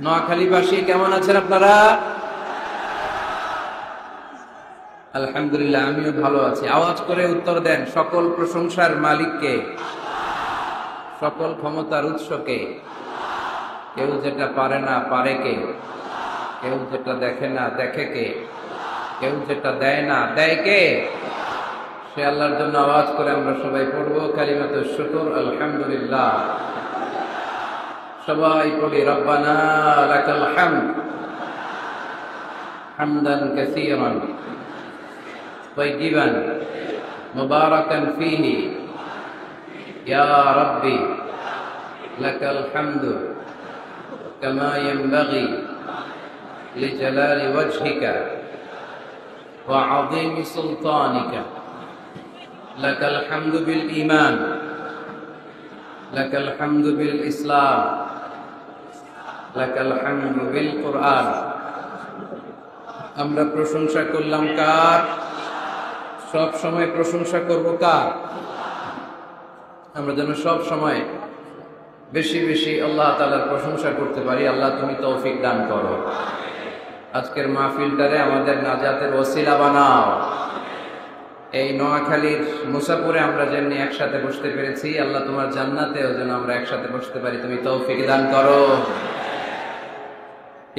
নোয়াখালীবাসী কেমন আছেন আপনারা? আলহামদুলিল্লাহ, আমিও ভালো আছি। আওয়াজ করে উত্তর দেন, সকল প্রশংসার মালিককে, সকল ক্ষমতার উৎসকে। কেউ যেটা পারে না পারে কে, কেউ যেটা দেখে না দেখে কে, কেউ যেটা দেয় না দেয় কে, সে আল্লাহর জন্য আওয়াজ করে আমরা সবাই পড়বো কালিমাতুশ শুকর আলহামদুলিল্লাহ। সবাই পড়ি রব্বানা লাকাল হামদ হামদান কাসীরান طيبا مباركا فيه يا ربي لك الحمد كما ينبغي لجلال وجهك وعظيم سلطانك لك الحمد بالإيمان لك الحمد بالإسلام لك الحمد بالقرآن। আমরা প্রশংসা করলাম কার? সব সময় প্রশংসা করব কার? আমরা যেন সব সময় বেশি বেশি আল্লাহ তাআলার প্রশংসা করতে পারি। আল্লাহ তুমি তৌফিক দান করো। আজকের মাহফিলটারে আমাদের নাজাতের ওসিলা বানাও। এই নোয়াখালীর মুসাপুরে আমরা যেমনি একসাথে বসতে পেরেছি, আল্লাহ তোমার জান্নাতেও যেন আমরা একসাথে বসতে পারি, তুমি তৌফিক দান করো।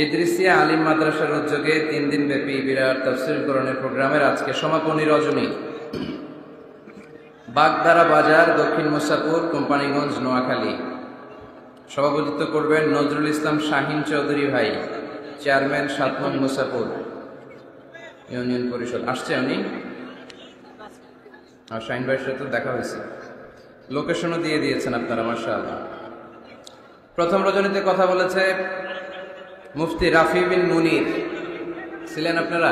ইদ্রিসিয়া আলিম মাদ্রাসার উদ্যোগে 3 দিন ব্যাপী বিরাট তাফসীর কোরআনের প্রোগ্রামের আজকে সমাপনী রজনী। বাগদারা বাজার, দক্ষিণ মুসাপুর, কোম্পানিগঞ্জ, নোয়াখালী। সভাপতিত্ব করবেন নজরুল ইসলাম শাহিন চৌধুরী ভাই, চেয়ারম্যান 7 নং মুসাপুর ইউনিয়ন পরিষদ। আসছে উনি, আর শাহিন ভাইয়ের সাথে দেখা হয়েছে, লোকেশনও দিয়ে দিয়েছেন আপনারা, মাশাআল্লাহ। প্রথম রজনীতে কথা বলেছে মুফতি রাফি বিন মুনির। ছিলেন আপনারা?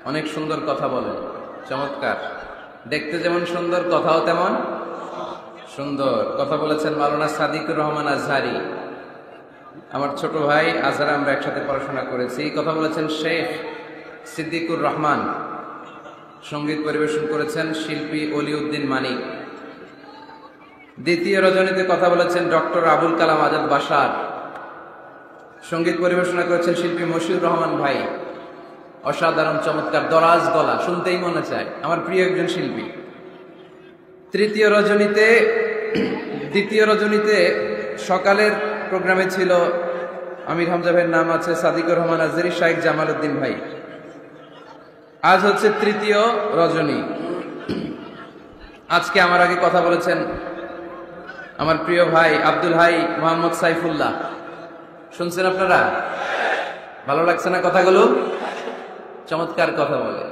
অনেক সুন্দর কথা বলেন, চমৎকার, দেখতে যেমন সুন্দর কথাও তেমন সুন্দর। কথা বলেছেন মাওলানা সাদিকুর রহমান আজহারি, আমার ছোট ভাই, আজহার আমরা একসাথে পড়াশোনা করেছি। কথা বলেছেন শেখ সিদ্দিকুর রহমান। সঙ্গীত পরিবেশন করেছেন শিল্পী অলিউদ্দিন মানিক। দ্বিতীয় রজনীতে কথা বলেছেন ডক্টর আবুল কালাম আজাদ বাশার। সঙ্গীত পরিবেশনা করেছেন শিল্পী মশিউর রহমান ভাই। অসাধারণ চমৎকার দরাজ গলা, শুনতেই মনে চায়, আমার প্রিয় একজন শিল্পী। দ্বিতীয় রজনীতে সকালের প্রোগ্রামে ছিল আমির হামজা ভাইয়ের নাম আছে, সাদিকুর রহমান আজহারি, শাইখ জামাল উদ্দিন ভাই। আজ হচ্ছে তৃতীয় রজনী। আজকে আমার আগে কথা বলেছেন আমার প্রিয় ভাই আব্দুল হাই মোহাম্মদ সাইফুল্লাহ। শুনছেন আপনারা? ভালো লাগছে না কথাগুলো? চমৎকার কথা বলে।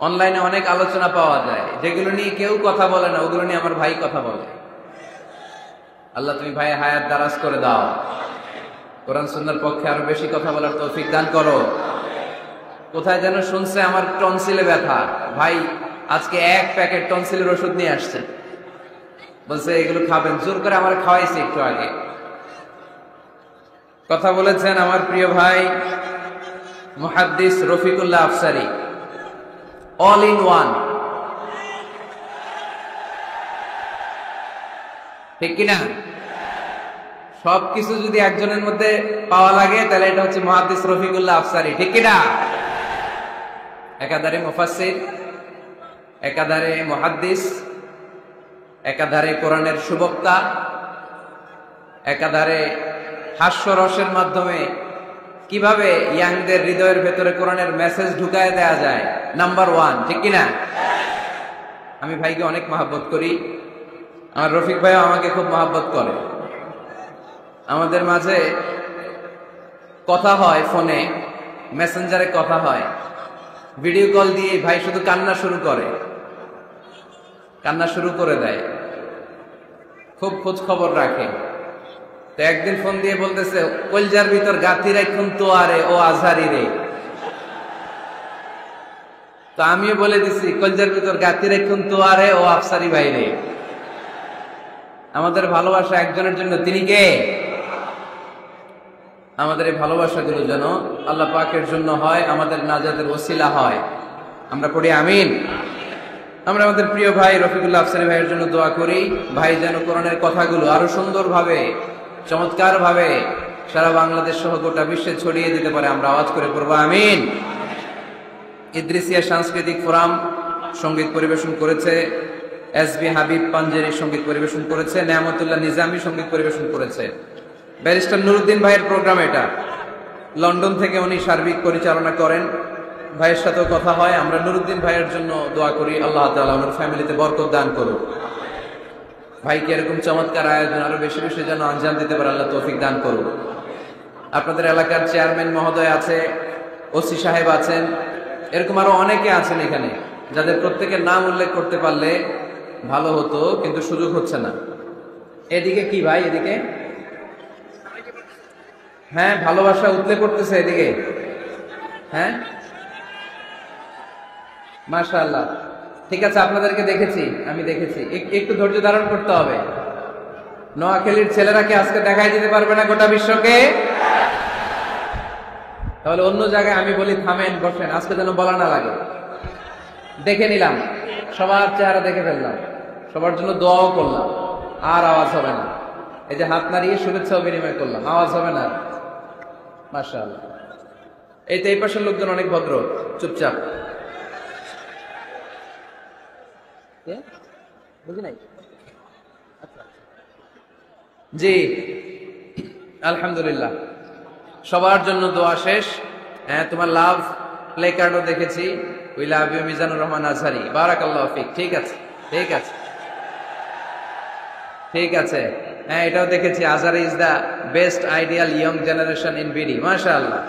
অনলাইনে অনেক আলোচনা পাওয়া যায়, যেগুলো নিয়ে কেউ কথা বলে না, ওগুলো নিয়ে আমার ভাই কথা বলে। আল্লাহ তুমি ভাই হায়াত দারাজ করে দাও, কোরআন সুন্নাহর পক্ষে আরো বেশি কথা বলার তৌফিক দান করো। কোথায় যেন শুনছে আমার টনসিলে ব্যথা, ভাই আজকে 1 প্যাকেট টনসিলের ওষুধ নিয়ে আসছে, বলছে এগুলো খাবেন, জোর করে আমার খাওয়াইছে একটু আগে। কথা বলেছেন আমার প্রিয় ভাই মুহাদ্দিস Rafiqullah Afsari, all in one, ঠিক কিনা? সবকিছু যদি একজনের মধ্যে পাওয়া লাগে তাহলে এটা হচ্ছে মুহাদ্দিস রফিকুল্লাহ আফসারী, ঠিক কিনা? একাধারে মুফাসসির, একাধারে মুহাদ্দিস, একাধারে কোরআনের সুবক্তা, একাধারে হাস্যরসের মাধ্যমে কিভাবে ইয়াংদের হৃদয়ের ভেতরে কোরআনের মেসেজ ঢুকায় দেয়া যায়, নাম্বার 1, ঠিক কিনা? আমি ভাইকে অনেক মহব্বত করি, আমার রফিক ভাইও আমাকে খুব মহব্বত করে। আমাদের মাঝে কথা হয়, ফোনে মেসেঞ্জারে কথা হয়, ভিডিও কল দিয়ে ভাই শুধু কান্না শুরু করে দেয়, খুব খোঁজ খবর রাখে। তো একদিন ফোন দিয়ে বলতেছে, কলজার ভিতর গাথি রাখুন তো আরে ও আজহারি রে। তো আমিও বলে দিছি, কলজার ভিতর গাথি রাখুন তো আরে ও আফসারি ভাই রে। আমাদের ভালোবাসা একজনের জন্য, তিনি কে? আমাদের এই ভালোবাসাগুলো যেন আল্লাহ পাকের জন্য হয়, আমাদের নাজাতের ওসিলা হয়। আমরা পড়ি আমিন। আমরা আমাদের প্রিয় ভাই রফিকুল্লাহ আফসারী ভাইয়ের জন্য দোয়া করি, ভাই যেন কোরআনের কথাগুলো আরো সুন্দরভাবে, চমৎকারভাবে সারা বাংলাদেশ সহ গোটা বিশ্বে ছড়িয়ে দিতে পারে, আমরা আওয়াজ করে পড়বো আমিন। ইদ্রিসিয়া সাংস্কৃতিক ফোরাম সঙ্গীত পরিবেশন করেছে, এসবি হাবিব পাঞ্জেরি সঙ্গীত পরিবেশন করেছে, নেয়ামতুল্লাহ নিজামী সঙ্গীত পরিবেশন করেছে। ব্যারিস্টার নুরুদ্দিন ভাইয়ের প্রোগ্রাম এটা, লন্ডন থেকে উনি সার্বিক পরিচালনা করেন। ভাইয়ের সাথেও কথা হয়, আমরা নুরুদ্দিন ভাইয়ের জন্য দোয়া করি, আল্লাহ তাআলা ওনার ফ্যামিলিতে বরকত দান করুন। ভাইকে এরকম চমৎকার আয়োজন আরো বেশি বেশি যেন আঞ্জাম দিতে পারে, আল্লাহ তৌফিক দান করুন। আপনাদের এলাকার চেয়ারম্যান মহোদয় আছে, ওসি সাহেব আছেন, এরকম আরো অনেকে আছেন এখানে, যাদের প্রত্যেকের নাম উল্লেখ করতে পারলে ভালো হতো, কিন্তু সুযোগ হচ্ছে না। এদিকে কি ভাই, এদিকে হ্যাঁ, ভালোবাসা উতলে পড়তেছে এদিকে। হ্যাঁ, মাশাআল্লাহ, ঠিক আছে, আপনাদেরকে দেখেছি, আমি দেখেছি। একটু ধৈর্য ধারণ করতে হবে। নোয়াখালীর ছেলেরা কি আজকে দেখাই দিতে পারবে না গোটা বিশ্বকে? তাহলে অন্য জায়গায় আমি বলি থামেন, বসেন, আজকে যেন বলা না লাগে। দেখে নিলাম, সবার চেহারা দেখে ফেললাম, সবার জন্য দোয়াও করলাম, আর আওয়াজ হবে না। এই যে হাত নাড়িয়ে শুভেচ্ছাও বিনিময় করলাম, আওয়াজ হবে না। মাশাআল্লাহ, এই তো এই পাশের লোকজন অনেক ভদ্র, চুপচাপ। বুঝি নাই? জি, আলহামদুলিল্লাহ, সবার জন্য দোয়া শেষ। হ্যাঁ, তোমার লাভ প্লে কার্ডও দেখেছি, we love you Mizanur Rahman Azhari, বারাকাল্লাহু ফিক। ঠিক আছে, ঠিক আছে, ঠিক আছে। হ্যাঁ, এটাও দেখেছি, Azhari is the best ideal young generation in BD, মাশাআল্লাহ।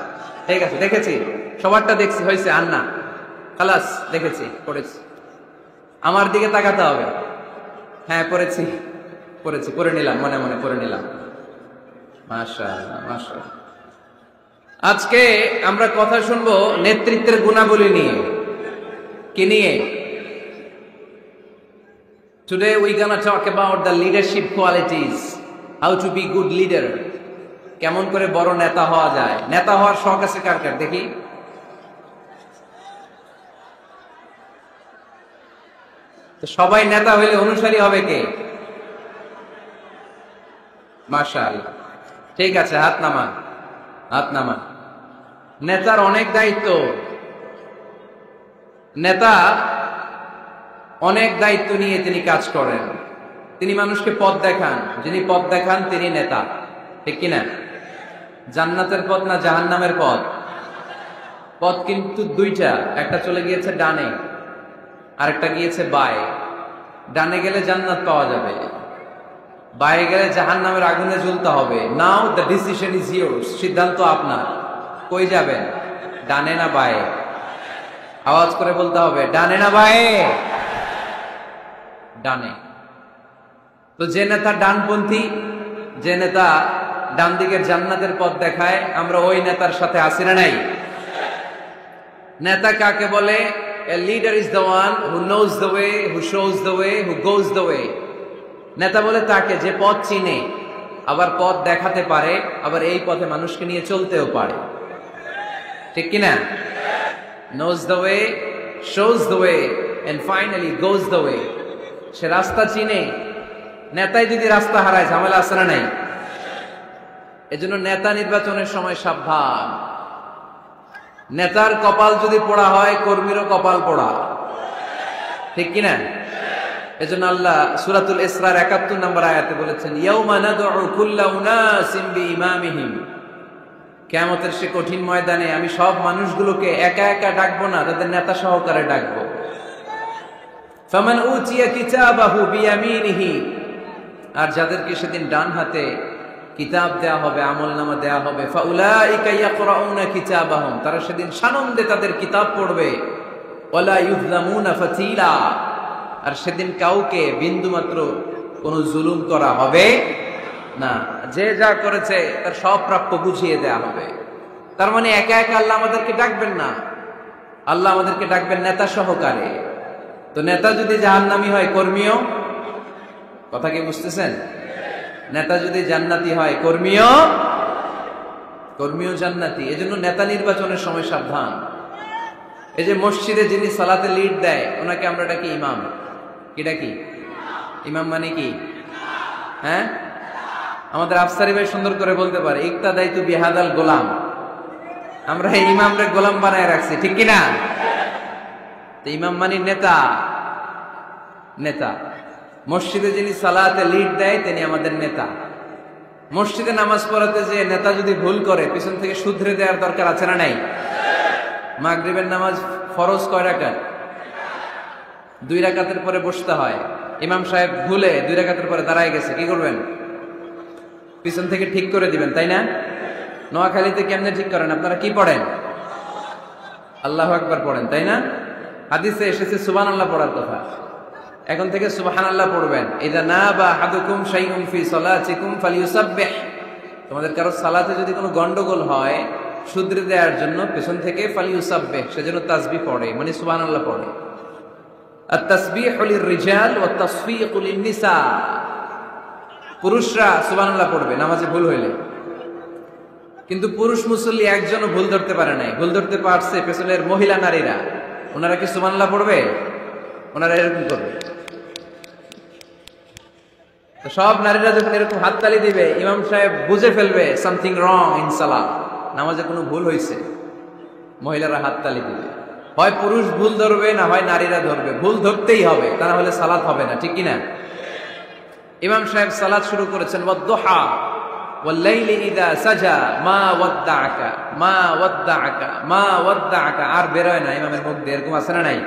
ঠিক আছে, দেখেছি, সবারটা দেখছি, হয়েছে আন্না, খালাস, দেখেছি, পড়েছি। আমার দিকে তাকাতে হবে। হ্যাঁ, পড়েছি, পড়েছি, পড়ে নিলাম, মনে মনে পড়ে নিলাম। মাশাআল্লাহ, মাশাআল্লাহ। আজকে আমরা কথা শুনবো নেতৃত্বের গুণাবলী নিয়ে। কি নিয়ে? Today we gonna talk about the leadership qualities, how to be good leader. কেমন করে বড় নেতা হওয়া যায়। নেতা হওয়ার শখ আছে কার কার দেখি? তো সবাই নেতা হইলে অনুসারী হবে কে? মাশাআল্লাহ, ঠিক আছে, হাত নামান, হাত নামান। নেতার অনেক দায়িত্ব, নেতা অনেক দায়িত্ব নিয়ে তিনি কাজ করেন। তিনি মানুষকে পথ দেখান, যিনি পথ দেখান তিনি নেতা, ঠিক কিনা? জান্নাতের পথ না জাহান্নামের পথ? পথ কিন্তু দুইটা, একটা চলে গিয়েছে ডানে, আরেকটা গিয়েছে বায়ে। ডানে গেলে জান্নাত পাওয়া যাবে, বায়ে গেলে জাহান্নামের আগুনে জ্বলতে হবে। নাও দ্য ডিসিশন ইজ ইয়োর্স, সিদ্ধান্ত আপনার। কই যাবেন, ডানে না বায়ে? আওয়াজ করে বলতে হবে, ডানে না বায়ে? ডানে। তো যে নেতা ডানপন্থী, যে নেতা ডান দিকের জান্নাতের পথ দেখায়, আমরা ওই নেতার সাথে আছি না নাই? নেতা কাকে বলে? A leader is the one who knows the way, who shows the way, who goes the way. নেতা বলে তাকে যে পথ চিনে, আবার পথ দেখাতে পারে, আবার এই পথে মানুষকে নিয়ে চলতেও পারে, ঠিক কিনা? Knows the way, shows the way, and finally goes the way. সে রাস্তা চিনে। নেতাই যদি রাস্তা হারায়, ঝামেলা আছে না নাই? এজন্য নেতা নির্বাচনের সময় সাবধান। নেতার কপাল যদি পোড়া হয়, কর্মীরও কপাল পোড়া, ঠিক কিনা? এজন্য আল্লাহ সূরাতুল ইসরার ৭১ নম্বর আয়াতে বলেছেন, ইয়াউমা নাদউ কুল্লা উনাসিম বিইমামিহিম। কিয়ামতের সে কঠিন ময়দানে আমি সব মানুষগুলোকে একা একা ডাকবো না, তাদের নেতা সহকারে ডাকবো। ফামান উতিয়া কিতাবাহু বিয়ামিনিহি, আর যাদেরকে সেদিন ডান হাতে কিতাব দেয়া হবে, আমলনামা দেয়া হবে, ফাউলাইকা ইয়াকরাউনা কিতাবাহুম, তারা সেদিন সানন্দে তাদের কিতাব পড়বে। ওয়ালা ইউযলামুনা ফাতিলা, আর সেদিন কাউকে বিন্দুমাত্র কোনো জুলুম করা হবে না। যে যা করেছে তার সব প্রাপ্য বুঝিয়ে দেয়া হবে। তার মানে একা একা আল্লাহ আমাদেরকে ডাকবেন না, আল্লাহ আমাদেরকে ডাকবেন নেতা সহকারে। তো নেতা যদি জাহান্নামী হয়, কর্মীও, কথা কি বুঝতেছেন? নেতা যদি জান্নাতি হয়, কর্মীও জান্নাতি। এজন্য নেতা নির্বাচনের সময় সাবধান। এই যে মসজিদে যিনি সালাতে লিড দেয়, ওনাকে আমরা ডাকি ইমাম। কি ডাকি? ইমাম মানে কি? হ্যাঁ, আমাদের আফসারি ভাই সুন্দর করে বলতে পারে, ইক্তাদাইতু বিহাদাল গোলাম, আমরা এই ইমামরে গোলাম বানায় রাখছি, ঠিক কিনা? তো ইমাম মানে নেতা, নেতা। মসজিদে যিনি সালাতে লিড দেয় তিনি আমাদের নেতা। মসজিদে নামাজ পড়াতে যে নেতা যদি ভুল করে পিছন থেকে শুধরে দেওয়ার দরকার আছে না নাই? মাগরিবের নামাজ ফরজ কয় রাকাত? 2 রাকাতের পরে বসতে হয়। ইমাম সাহেব ভুলে 2 রাকাতের পরে দাঁড়ায় গেছে, কি করবেন? পিছন থেকে ঠিক করে দিবেন, তাই না? নোয়াখালীতে কেমনে ঠিক করেন? আপনারা কি পড়েন? আল্লাহু আকবার পড়েন, তাই না? হাদিসে এসেছে সুবহানাল্লাহ পড়ার কথা। এখন থেকে সুবহানাল্লাহ পড়বেন। ইযা নাবা আহাদুকুম শাইউন ফি সালাতিকুম ফালিয়ুসাব্বিহ। তোমাদের কারো সালাতে যদি কোনো গন্ডগোল হয় শুধরে দেওয়ার জন্য পেছন থেকে ফালিয়ুসাব্বিহ, সেজন্য তাসবিহ পড়ে, মানে সুবহানাল্লাহ পড়ে। আত-তাসবিহু লির-রিজাল ওয়া তাসফীকু লিন-নিসা। পুরুষরা সুবহানাল্লাহ পড়বে নামাজে ভুল হইলে, কিন্তু পুরুষ মুসল্লি একজনও ভুল ধরতে পারে নাই। ভুল ধরতে পারছে পেছনের মহিলা নারীরা। ওনারা কি সুবহানাল্লাহ পড়বে? ওনারা এরকম করবে। তো সব নারীরা যখন এরকম হাততালি দিবে, ইমাম সাহেব বুঝে ফেলবে সামথিং রং ইন সালাত, নামাজে কোনো ভুল হয়েছে। মহিলারা হাততালি দিবে। হয় পুরুষ ভুল ধরবে, না হয় নারীরা ধরবে। ভুল ধরতেই হবে, তা না হলে সালাত হবে না, ঠিক কিনা? ইমাম সাহেব সালাত শুরু করেছেন ওয়াদ-দুহা ওয়াল-লাইলি ইযা সাজা মা ওয়াদ্দাআকা মা ওয়াদ্দাআকা মা ওয়াদ্দাআকা। আর বেরোয় না ইমামের মুখ দিয়ে, এরকম আছে না নাই?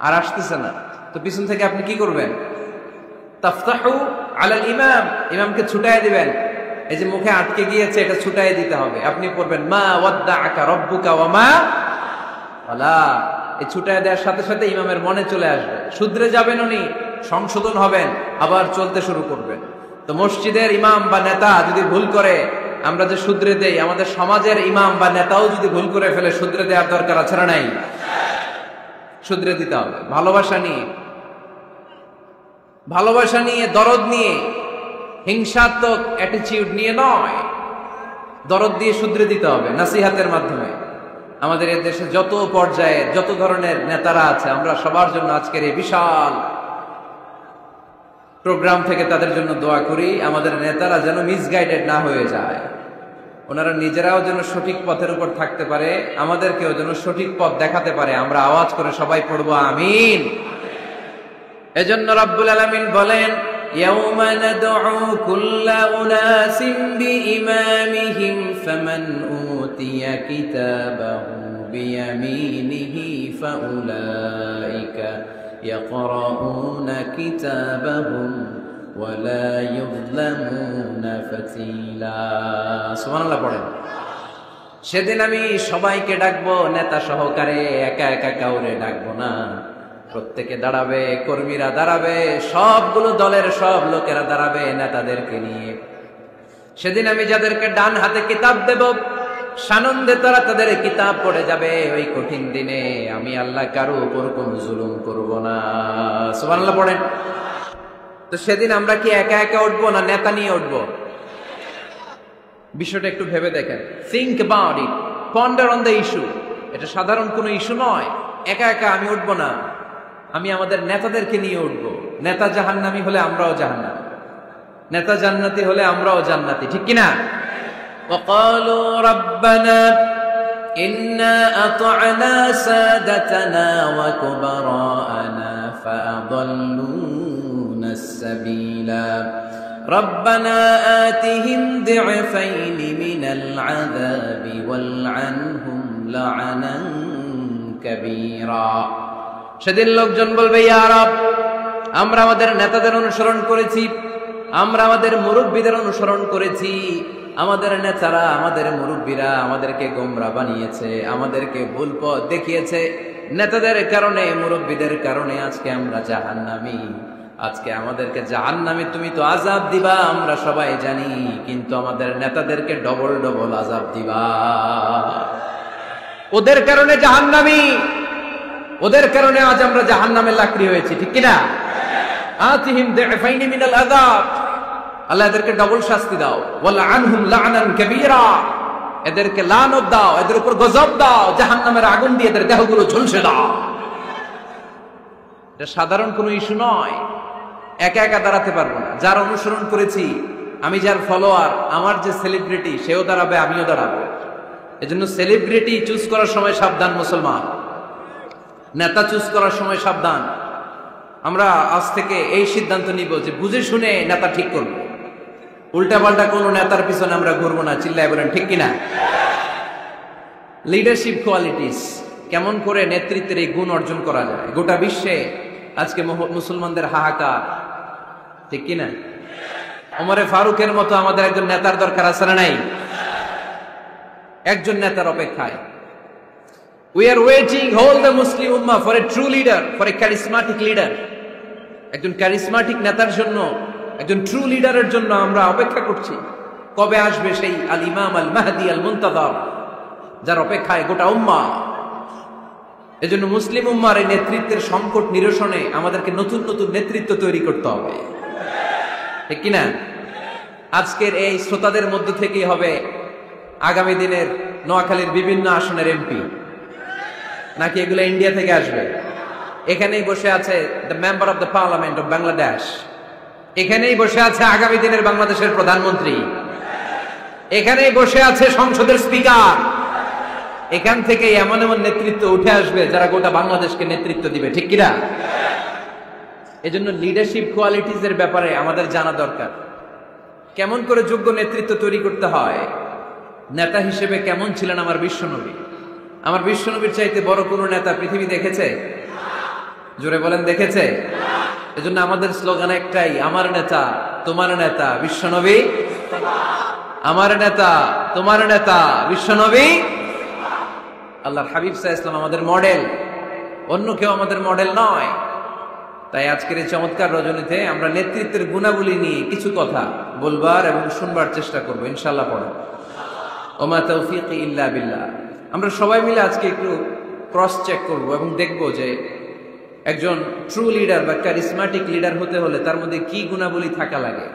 আর আসতেছে না। তো পিছন থেকে আপনি কি করবেন? তাফতাহু আলাল ইমাম, ইমামকে ছুটায় দিবেন। এই যে মুখে আটকে গিয়েছে এটা ছুটায় দিতে হবে। আপনি পড়বেন মা ওয়াদ্দাআকা রাব্বুকা ওয়া মা ওয়ালা। এই ছুটায় দেওয়ার সাথে সাথে ইমামের মনে চলে আসবে, শুধরে যাবেন উনি, সংশোধন হবেন, আবার চলতে শুরু করবেন। তো মসজিদের ইমাম বা নেতা যদি ভুল করে আমরা যে শুধরে দেই, আমাদের সমাজের ইমাম বা নেতাও যদি ভুল করে ফেলে শুধরে দেওয়ার দরকার আছে না নাই? শুধরে দিতে হবে ভালোবাসা নিয়ে, ভালোবাসা নিয়ে, দরদ নিয়ে, হিংসাত্মক অ্যাটিটিউড নিয়ে নয়। দরদ দিয়ে শুধরে দিতে হবে নাসিহাতের মাধ্যমে। আমাদের এই দেশে যত পর্যায়ে যত ধরনের নেতারা আছে, আমরা সবার জন্য আজকের এই বিশাল প্রোগ্রাম থেকে তাদের জন্য দোয়া করি, আমাদের নেতারা যেন মিসগাইডেড না হয়ে যায়। ওনারা নিজেরাও যেন সঠিক পথের উপর থাকতে পারে, আমাদেরকেও যেন সঠিক পথ দেখাতে পারে। আমরা আওয়াজ করে সবাই পড়বো আমিন। এজন্য রাব্বুল আলামিন বলেন, ইয়াউমা নাদউ কুল্লা উনাসিন বিইমামিহিম ফামান উতিয়া কিতাবাহু বিয়ামিনিহি ফাউলাইকা ইয়াকরাউনা কিতাবাহুম ওয়ালা ইউযলামুনা ফাতিলা। সুবহানাল্লাহ পড়েন। সেদিন আমি সবাইকে ডাকবো, নেতা সহকারে, একা একা কাউরে ডাকবো না। প্রত্যেকে দাঁড়াবে, কর্মীরা দাঁড়াবে, সবগুলো দলের সব লোকেরা দাঁড়াবে নেতাদেরকে নিয়ে। সেদিন আমি যাদেরকে ডান হাতে কিতাব দেব, সানন্দে তারা তাদের কিতাব পড়ে যাবে। ওই কঠিন দিনে আমি আল্লাহ কারো উপর কোন জুলুম করব না। সুবহানাল্লাহ পড়েন। তো সেদিন আমরা কি একা একা উঠবো না নেতা নিয়ে উঠবো? বিষয়টা একটু ভেবে দেখেন। Think about it, ponder on the issue. এটা সাধারণ কোনো ইস্যু নয়। একা একা আমি উঠবো না, আমি আমাদের নেতাদেরকে নিয়ে উঠবো। নেতা জাহান্নামী হলে আমরাও জাহান্নামী, নেতা জান্নাতি হলে আমরাও জান্নাতি, ঠিক কিনা? وقالوا ربنا إنا أطعنا سادتنا وكبراءنا فأضلونا السبيلا ربنا آتهم ضعفين من العذاب والعنهم لعنا كبيرا। সেদিন লোকজন বলবে, ইয়া রব, আমরা আমাদের নেতাদের অনুসরণ করেছি, আমরা আমাদের মুরব্বীদের অনুসরণ করেছি, আমাদের নেতারা, আমাদের মুরব্বীরা আমাদেরকে গোমরা বানিয়েছে, আমাদেরকে ভুল পথ দেখিয়েছে। নেতাদের কারণে, মুরব্বীদের কারণে আজকে আমরা জাহান্নামী। আজকে আমাদেরকে জাহান্নামী তুমি তো আযাব দিবা, আমরা সবাই জানি, কিন্তু আমাদের নেতাদেরকে ডবল ডবল আযাব দিবা। ওদের কারণে জাহান্নামী, ওদের কারণে আজ আমরা জাহান্নামের লাকড়ি হয়েছি, ঠিক কিনা? আতিহিম দি'ফাইনি মিনাল আযাব, আল্লাহ এদেরকে ডবল শাস্তি দাও। ওয়ালা আনহুম লা'নান কাবীরা, এদেরকে লানত দাও, এদের উপর গজব দাও, জাহান্নামের আগুন দিয়ে এদের দেহগুলো ঝলসে দাও। এটা সাধারণ কোনো ইস্যু নয়। একা একা দাঁড়াতে পারবো না। যার অনুসরণ করেছি আমি, যার ফলোয়ার, আমার যে সেলিব্রিটি সেও দাঁড়াবে, আমিও দাঁড়াবো। এজন্য সেলিব্রিটি চুজ করার সময় সাবধান মুসলমান, নেতা চুজ করার সময় সাবধান। আমরা আজ থেকে এই সিদ্ধান্ত নিব যে বুঝে শুনে নেতা ঠিক করব, উল্টা পাল্টা কোন নেতার পিছনে আমরা ঘুরবো না। চিল্লায় বলেন ঠিক কিনা? লিডারশিপ কোয়ালিটিস, কেমন করে নেতৃত্বের এই গুণ অর্জন করা যায়। গোটা বিশ্বে আজকে মুসলমানদের হাহাকার, ঠিক কিনা? ওমরে ফারুকের মতো আমাদের একজন নেতার দরকার আছে না নাই? একজন নেতার অপেক্ষায়। We are waiting, all the Muslim Ummah, for a true leader, for a charismatic leader. একজন ক্যারিসমাটিক নেতার জন্য, একজন ট্রু লিডারের জন্য আমরা অপেক্ষা করছি। কবে আসবে সেই আল ইমাম আল মাহদি আল মুনতাযর, যার অপেক্ষায় গোটা উম্মাহ। এজন্য মুসলিম উম্মার এই নেতৃত্বের সংকট নিরসনে আমাদেরকে নতুন নতুন নেতৃত্ব তৈরি করতে হবে, ঠিক কিনা? আজকের এই শ্রোতাদের মধ্য থেকেই হবে আগামী দিনের নোয়াখালীর বিভিন্ন আসনের এমপি, নাকি এগুলো ইন্ডিয়া থেকে আসবে? এখানেই বসে আছে the member of the parliament of Bangladesh, এখানেই বসে আছে আগামী দিনের বাংলাদেশের প্রধানমন্ত্রী, এখানেই বসে আছে সংসদের স্পিকার। এখান থেকে এমন এমন নেতৃত্ব উঠে আসবে যারা গোটা বাংলাদেশকে নেতৃত্ব দিবে, ঠিক কিনা? এজন্য লিডারশিপ কোয়ালিটিজ এর ব্যাপারে আমাদের জানা দরকার। কেমন করে যোগ্য নেতৃত্ব তৈরি করতে হয়। নেতা হিসেবে কেমন ছিলেন আমার বিশ্বনবী? আমার বিশ্বনবীর চাইতে বড় কোন নেতা পৃথিবী দেখেছে? জোরে বলেন, দেখেছে? এজন্য আমাদের স্লোগান একটাই, আমার নেতা তোমার নেতা বিশ্বনবী, আমার নেতা তোমার নেতা বিশ্বনবী। আল্লাহর হাবিব সাল্লাল্লাহু আলাইহি ওয়াসাল্লাম আমাদের মডেল, অন্য কেউ আমাদের মডেল নয়। তাই আজকের এই চমৎকার রজনীতে আমরা নেতৃত্বের গুণাবলী নিয়ে কিছু কথা বলবার এবং শুনবার চেষ্টা করবো ইনশাআল্লাহ। পড়ো ওমা তৌফিকি ইল্লা বিল্লাহ। আমরা সবাই মিলে আজকে একটু ক্রস চেক করব এবং দেখব যে একজন ট্রু লিডার বা ক্যারিসমাটিক লিডার হতে হলে তার মধ্যে কি গুণাবলী থাকা লাগে।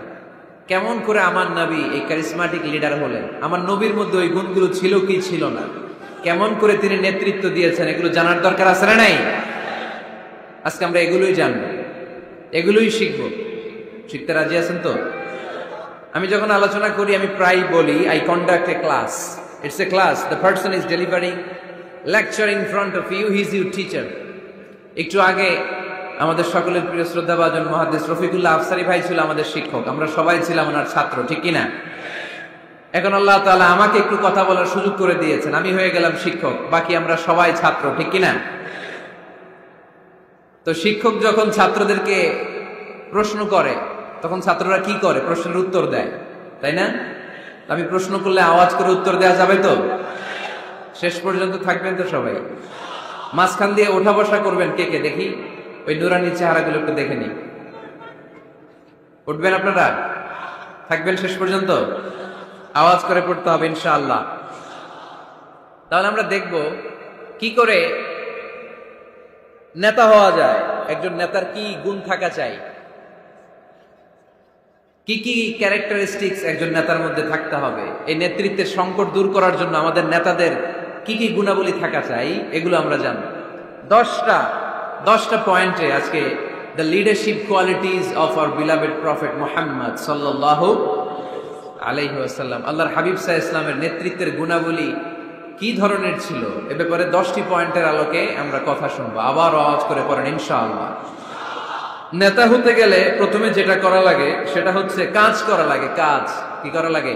কেমন করে আমার নবী এই ক্যারিসমাটিক লিডার হলেন, আমার নবীর মধ্যে ওই গুণগুলো ছিল কি ছিল না, কেমন করে তিনি নেতৃত্ব দিয়েছেন, এগুলো জানার দরকার আছে না নাই? আজকে আমরা এগুলোই জানবো, এগুলোই শিখবো। শিখতে রাজি আছেন তো? আমি যখন আলোচনা করি আমি প্রায় বলি, I conduct a class. It's a class, the person is delivering lecture in front of you, he is your teacher. একটু আগে আমাদের সকলের প্রিয় শ্রদ্ধাভাজন মুহাদ্দিস রফিকুল্লাহ আফসারী ভাই ছিল আমাদের শিক্ষক, আমরা সবাই ছিলাম ওনার ছাত্র, ঠিক কিনা? এখন আল্লাহ তাআলা আমাকে একটু কথা বলার সুযোগ করে দিয়েছেন, আমি হয়ে গেলাম শিক্ষক, বাকি আমরা সবাই ছাত্র, ঠিক কিনা? তো শিক্ষক যখন ছাত্রদেরকে প্রশ্ন করে তখন ছাত্ররা কি করে? প্রশ্নের উত্তর দেয়, তাই না? আমি প্রশ্ন করলে আওয়াজ করে উত্তর দেওয়া যাবে তো? শেষ পর্যন্ত থাকবেন তো সবাই? মাঝখান দিয়ে ওঠা বসা করবেন কে কে দেখি, ওই নুরানি চেহারাগুলো একটু দেখে নি। উঠবেন আপনারা? থাকবেন শেষ পর্যন্ত? আওয়াজ করে পড়তে হবে ইনশাআল্লাহ। তাহলে আমরা দেখব কি করে নেতা হওয়া যায়, একজন নেতার কি গুণ থাকা চাই, কি কি ক্যারেক্টারিস্টিক্স একজন নেতার মধ্যে থাকতে হবে। এই নেতৃত্বের সংকট দূর করার জন্য আমাদের নেতাদের কি কি গুণাবলী থাকা চাই, এগুলো আমরা জানব। 10টা পয়েন্টে আজকে the leadership qualities of our beloved prophet Muhammad সাল্লাল্লাহু আলাইহি ওয়াসাল্লাম, আল্লাহর হাবিব সাল্লাল্লাহু আলাইহি ওয়াসাল্লামের নেতৃত্বের গুণাবলী কি ধরনের ছিল, এ ব্যাপারে 10টি পয়েন্টের আলোকে আমরা কথা শুনবো। আবার আওয়াজ করে পড়েন ইনশাআল্লাহ। নেতা হতে গেলে প্রথমে যেটা করা লাগে সেটা হচ্ছে কাজ করা লাগে। কাজ কি করা লাগে?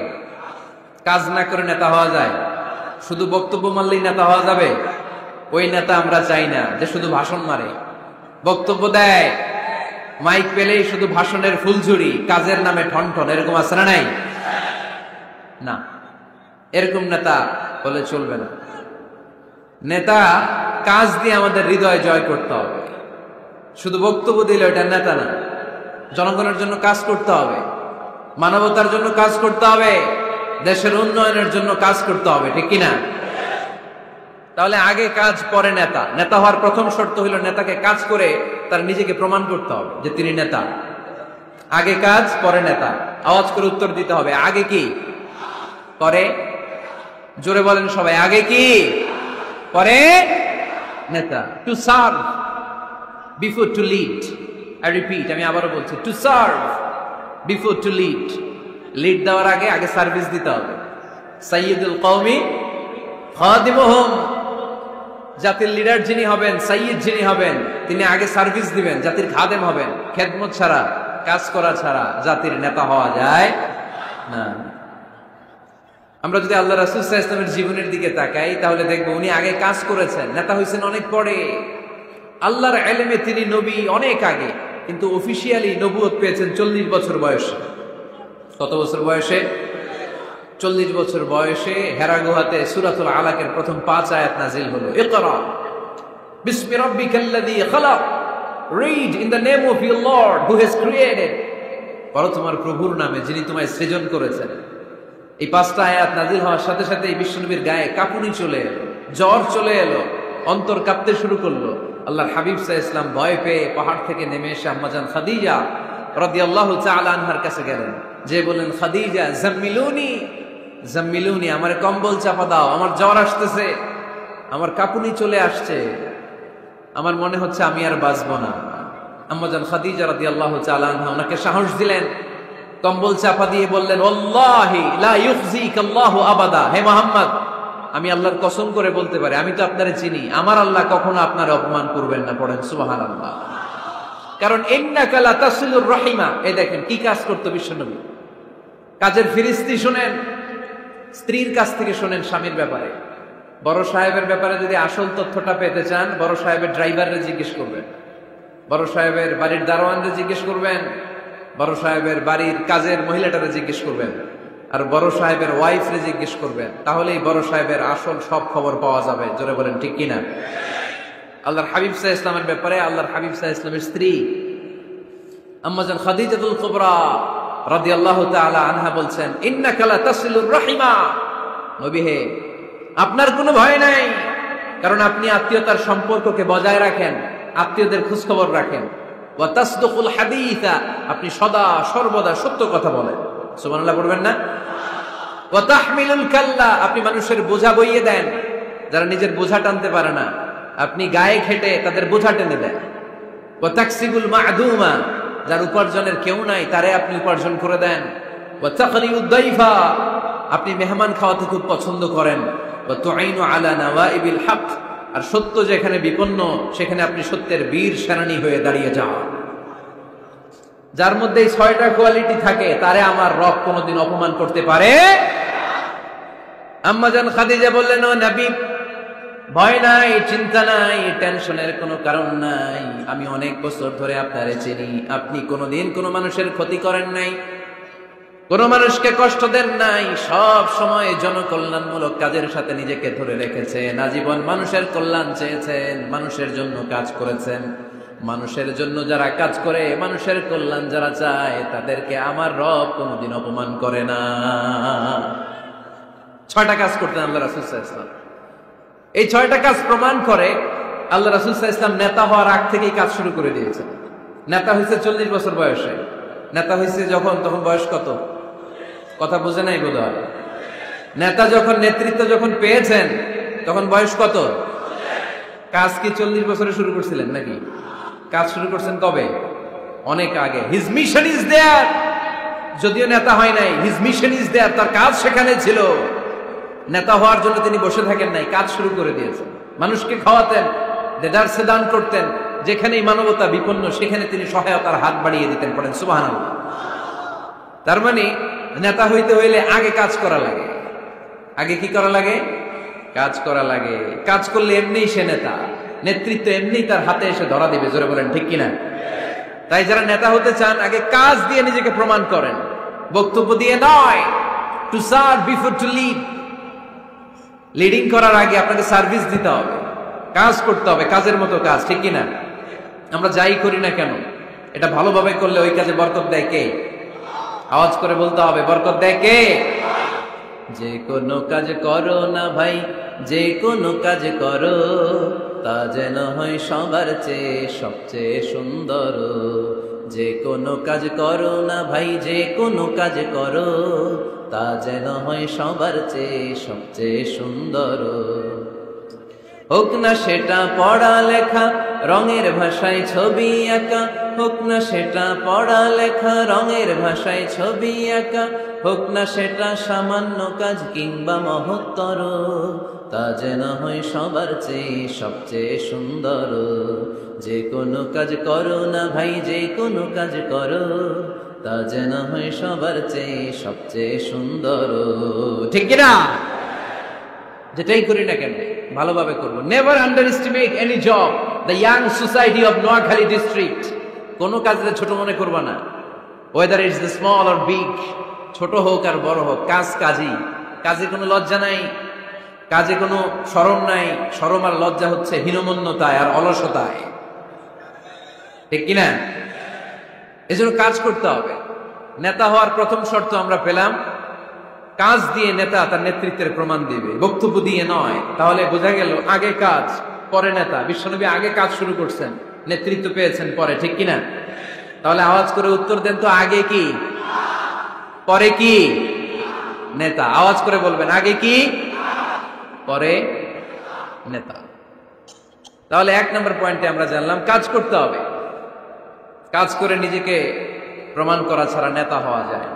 কাজ না করে নেতা হওয়া যায়? শুধু বক্তব্য মারলেই নেতা হওয়া যাবে? ওই নেতা আমরা চাই না যে শুধু ভাষণ মারে, বক্তব্য দেয়, মাইক পেলেই শুধু ভাষণের ফুলঝুরি, কাজের নামে ঠনঠন, এরকম আছে না নাই? না, এরকম নেতা বলে চলবে না। নেতা কাজ দিয়ে আমাদের হৃদয় জয় করতে হবে। শুধু বক্তব্য দিলে ওটা নেতা না। জনগণের জন্য কাজ করতে হবে, মানবতার জন্য কাজ করতে হবে, দেশের উন্নয়নের জন্য কাজ করতে হবে, ঠিক কিনা? তাহলে আগে কাজ পরে নেতা। নেতা হওয়ার প্রথম শর্ত হইল নেতাকে কাজ করে তার নিজেকে প্রমাণ করতে হবে যে তিনি নেতা। আগে কাজ পরে নেতা। আওয়াজ করে উত্তর দিতে হবে, আগে কি পরে? জোরে বলেন সবাই, আগে কি পরে নেতা। To serve before to lead. I repeat, আমি আবারও বলছি, to serve before to lead. Lead দেওয়ার আগে আগে সার্ভিস দিতে হবে। সাইয়্যিদুল কওমি খাদিমুহুম, জাতির লিডার যিনি হবেন, সাইয়্যিদ যিনি হবেন, তিনি আগে সার্ভিস দিবেন, জাতির খাদেম হবেন। খেদমত ছাড়া, কাজ করা ছাড়া জাতির নেতা হওয়া যায় না। আমরা যদি আল্লাহ রাসূল সাল্লাল্লাহু আলাইহি ওয়াসাল্লামের জীবনের দিকে তাকাই তাহলে দেখবো উনি আগে কাজ করেছেন, নেতা হয়েছেন অনেক পরে। আল্লাহর ইলমে তিনি নবী অনেক আগে, কিন্তু অফিশিয়ালি নবুয়ত পেয়েছেন 40 বছর বয়সে। কত বছর বয়সে? 40 বছর বয়সে হেরা গুহাতে সূরাতুল আলাকের প্রথম 5 আয়াত নাজিল হলো। ইকরা বিসমি রাব্বিকাল্লাযী খালাক, read in the name of your lord who has created. পড়ো তোমার প্রভুর নামে যিনি তোমায় সৃজন করেছেন। এই 5টা আয়াত নাজিল হওয়ার সাথে সাথে বিশ্বনবীর গায়ে কাঁপুনি চলে এলো, জ্বর চলে এলো, অন্তর কাঁপতে শুরু করলো। আল্লাহর হাবিব সাল্লাল্লাহু আলাইহি ওয়াসাল্লাম ভয় পেয়ে পাহাড় থেকে নেমে এসে আম্মাজান খাদিজা রাদিয়াল্লাহু তাআলা আনহার কাছে গেলেন, যে বলেন, খাদিজা জাম্মিলুনি জাম্মিলুনি, আমার কম্বল চাপা দাও, আমার জ্বর আসতেছে, আমার কাঁপুনি চলে আসছে, আমার মনে হচ্ছে আমি আর বাঁচবো না। আম্মাজান খাদিজা রাদিয়াল্লাহু তাআলা আনহা ওনাকে সাহস দিলেন, কম্বল চাপা দিয়ে বললেন, ওয়াল্লাহি লা ইউখজিকাল্লাহু আবাদা, হে মুহাম্মদ, আমি আল্লাহর কসম করে বলতে পারি, আমি তো আপনারে চিনি, আমার আল্লাহ কখনো আপনার অপমান করবেন না। পড়েন সুবহানাল্লাহ। কারণ ইন্নাকা লা তাসিলুর রাহিমা, এই দেখেন কি কাজ করতো বিশ্বনবী। কাজের ফিরিস্তি শুনেন, স্ত্রীর কাছ থেকে শুনেন স্বামীর ব্যাপারে। বড় সাহেবের ব্যাপারে যদি আসল তথ্যটা পেতে চান, বড় সাহেবের ড্রাইভাররে জিজ্ঞেস করবেন, বড় সাহেবের বাড়ির দারোয়ানরে জিজ্ঞেস করবেন, বড় সাহেবের বাড়ির কাজের মহিলাটারে জিজ্ঞেস করবেন, আর বড় সাহেবের ওয়াইফরে জিজ্ঞেস করবেন, তাহলেই বড় সাহেবের আসল সব খবর পাওয়া যাবে। জোরে বলেন ঠিক কিনা? আল্লাহর হাবিব সাল্লাল্লাহু আলাইহি ওয়াসাল্লামের ব্যাপারে আল্লাহর হাবিব সাল্লাল্লাহু আলাইহি ওয়াসাল্লামের স্ত্রী আম্মাজান খাদিজাতুল কুবরা রাদিয়াল্লাহু তাআলা আনহা বলছেন, ইন্নাকা লা তাসিলুর রাহিমা, নবী হে, আপনার কোনো ভয় নাই, কারণ আপনি আত্মীয়তার সম্পর্ককে বজায় রাখেন, আত্মীয়দের খোঁজ খবর রাখেন। ওয়া তাসদুকুল হাদিসা, আপনি সদা সর্বদা সত্য কথা বলেন। সুবহানাল্লাহ পড়বেন না? ওয়া তাহমিলুল কাল্লা, আপনি মানুষের বোঝা বইয়ে দেন, যারা নিজের বোঝা টানতে পারে না, আপনি গায়ে খেটে তাদের বোঝা টেনে দেন। ওয়া তাকসিবুল মা'দুমা, যার উপার্জনের কেউ নাই তারে আপনি উপার্জন করে দেন। ওয়া তাকরিউদ দাইফা, আপনি মেহমান খাওয়াতে খুব পছন্দ করেন। ওয়া তুঈনু আলা নাওয়াইবিল হক, আর সত্য যেখানে বিপন্ন সেখানে আপনি সত্যের বীর সেনানী হয়ে দাঁড়িয়ে যান। যার মধ্যে এই 6টা কোয়ালিটি থাকে তারে আমার রব কোনোদিন অপমান করতে পারে। আম্মাজান খাদিজা বললেন, ও নবী, ভয় নাই, চিন্তা নাই, টেনশনের কোনো কারণ নাই, আমি অনেক বছর ধরে আপনারে চিনি, আপনি কোনোদিন কোনো মানুষের ক্ষতি করেন নাই, কোন মানুষকে কষ্ট দেন নাই, সব সময় জনকল্যাণমূলক কাজের সাথে নিজেকে ধরে রেখেছেন, আজীবন মানুষের কল্যাণ চেয়েছেন, মানুষের জন্য কাজ করেছেন। মানুষের জন্য যারা কাজ করে, মানুষের কল্যাণ যারা চায়, তাদেরকে আমার রব কোনোদিন অপমান করে না। 6টা কাজ করতেন আল্লাহ রাসূল সাল্লাল্লাহু আলাইহি ওয়াসাল্লাম। এই 6টা কাজ প্রমাণ করে আল্লাহ রাসূল সাল্লাল্লাহু আলাইহি ওয়াসাল্লাম নেতা হওয়ার আগ থেকেই কাজ শুরু করে দিয়েছেন। নেতা হয়েছে 40 বছর বয়সে। নেতা হয়েছে যখন, তখন বয়স কত? কথা বুঝে নাই বোধহয়। নেতা যখন, নেতৃত্ব যখন পেয়েছেন তখন বয়স কত? কাজ কি 40 বছরে শুরু করছিলেন নাকি? কাজ শুরু করছেন কবে? অনেক আগে। হিজ মিশন ইজ দেয়ার, যদিও নেতা হয় নাই, হিজ মিশন ইজ দেয়ার, তার কাজ সেখানে ছিল। নেতা হওয়ার জন্য তিনি বসে থাকেন নাই, কাজ শুরু করে দিয়েছেন। মানুষকে খাওয়াতেন, দেদারসে দান করতেন, যেখানেই মানবতা বিপন্ন সেখানে তিনি সহায়তার হাত বাড়িয়ে দিতেন। পড়েন সুবহানাল্লাহ। তার মানে নেতা হইতে হইলে আগে কাজ করা লাগে। আগে কি করা লাগে? কাজ করা লাগে। কাজ করলে এমনিই সে নেতা, নেতৃত্ব এমনি তার হাতে এসে ধরা দিবে। জোরে বলেন ঠিক কিনা? তাই যারা নেতা হতে চান আগে কাজ দিয়ে নিজেকে প্রমাণ করেন, বক্তব্য দিয়ে নয়। To serve before to lead. Leading করার আগে আপনাকে সার্ভিস দিতে হবে, কাজ করতে হবে, কাজের মতো কাজ। ঠিক কিনা? আমরা যাই করি না কেন, এটা ভালোভাবে করলে ওই কাজে বরকত দেয় কে? আওয়াজ করে বলতে হবে, বরকত দেয় কে? যে কোনো কাজ করো না ভাই, যে কোনো কাজ করো, তা যেন হয় সবার চেয়ে সবচেয়ে সুন্দর। যে কোনো কাজ করো না ভাই, যে কোনো কাজ করো, তা যেন হয় সবার চেয়ে সবচেয়ে সুন্দর। হোক না সেটা পড়া লেখা, রঙের ভাষায় ছবি আঁকা, হোক না সেটা পড়ালেখা, রঙের ভাষায় ছবি আঁকা, হোক না সেটা সামান্য কাজ কিংবা মহত্তর, তা যেন হয় সবার চেয়ে সবচেয়ে সুন্দর। যে কোনো কাজ করো না ভাই, যে কোনো কাজ করো, তা যেন হয় সবার চেয়ে সবচেয়ে সুন্দর। ঠিক কিনা? যেটাই করি না কেন ভালোভাবে করবো। Never under estimate any job. The young society of Noakhali district, কোনো কাজে ছোট মনে করবা না, whether it's the small or big, ছোট হোক আর বড় হোক, কাজ কাজই। কাজে কোনো লজ্জা নাই, কাজে কোনো শরম নাই। শরম আর লজ্জা হচ্ছে হীনমন্যতায় আর অলসতায়। ঠিক কিনা? এজন্য কাজ করতে হবে। নেতা হওয়ার প্রথম শর্ত আমরা পেলাম, কাজ দিয়ে নেতা তার নেতৃত্বের প্রমাণ দিবে, বক্তব্য দিয়ে নয়। তাহলে বোঝা গেল আগে কাজ পরে নেতা। বিশ্বনবী আগে কাজ শুরু করছেন, নেতৃত্ব পেয়েছেন পরে। ঠিক কিনা? তাহলে আওয়াজ করে উত্তর দেন তো, আগে কি পরে কি? নেতা। আওয়াজ করে বলবেন, আগে কি পরে নেতা। তাহলে 1 নম্বর পয়েন্টে আমরা জানলাম কাজ করতে হবে। কাজ করে নিজেকে প্রমাণ করা ছাড়া নেতা হওয়া যায়।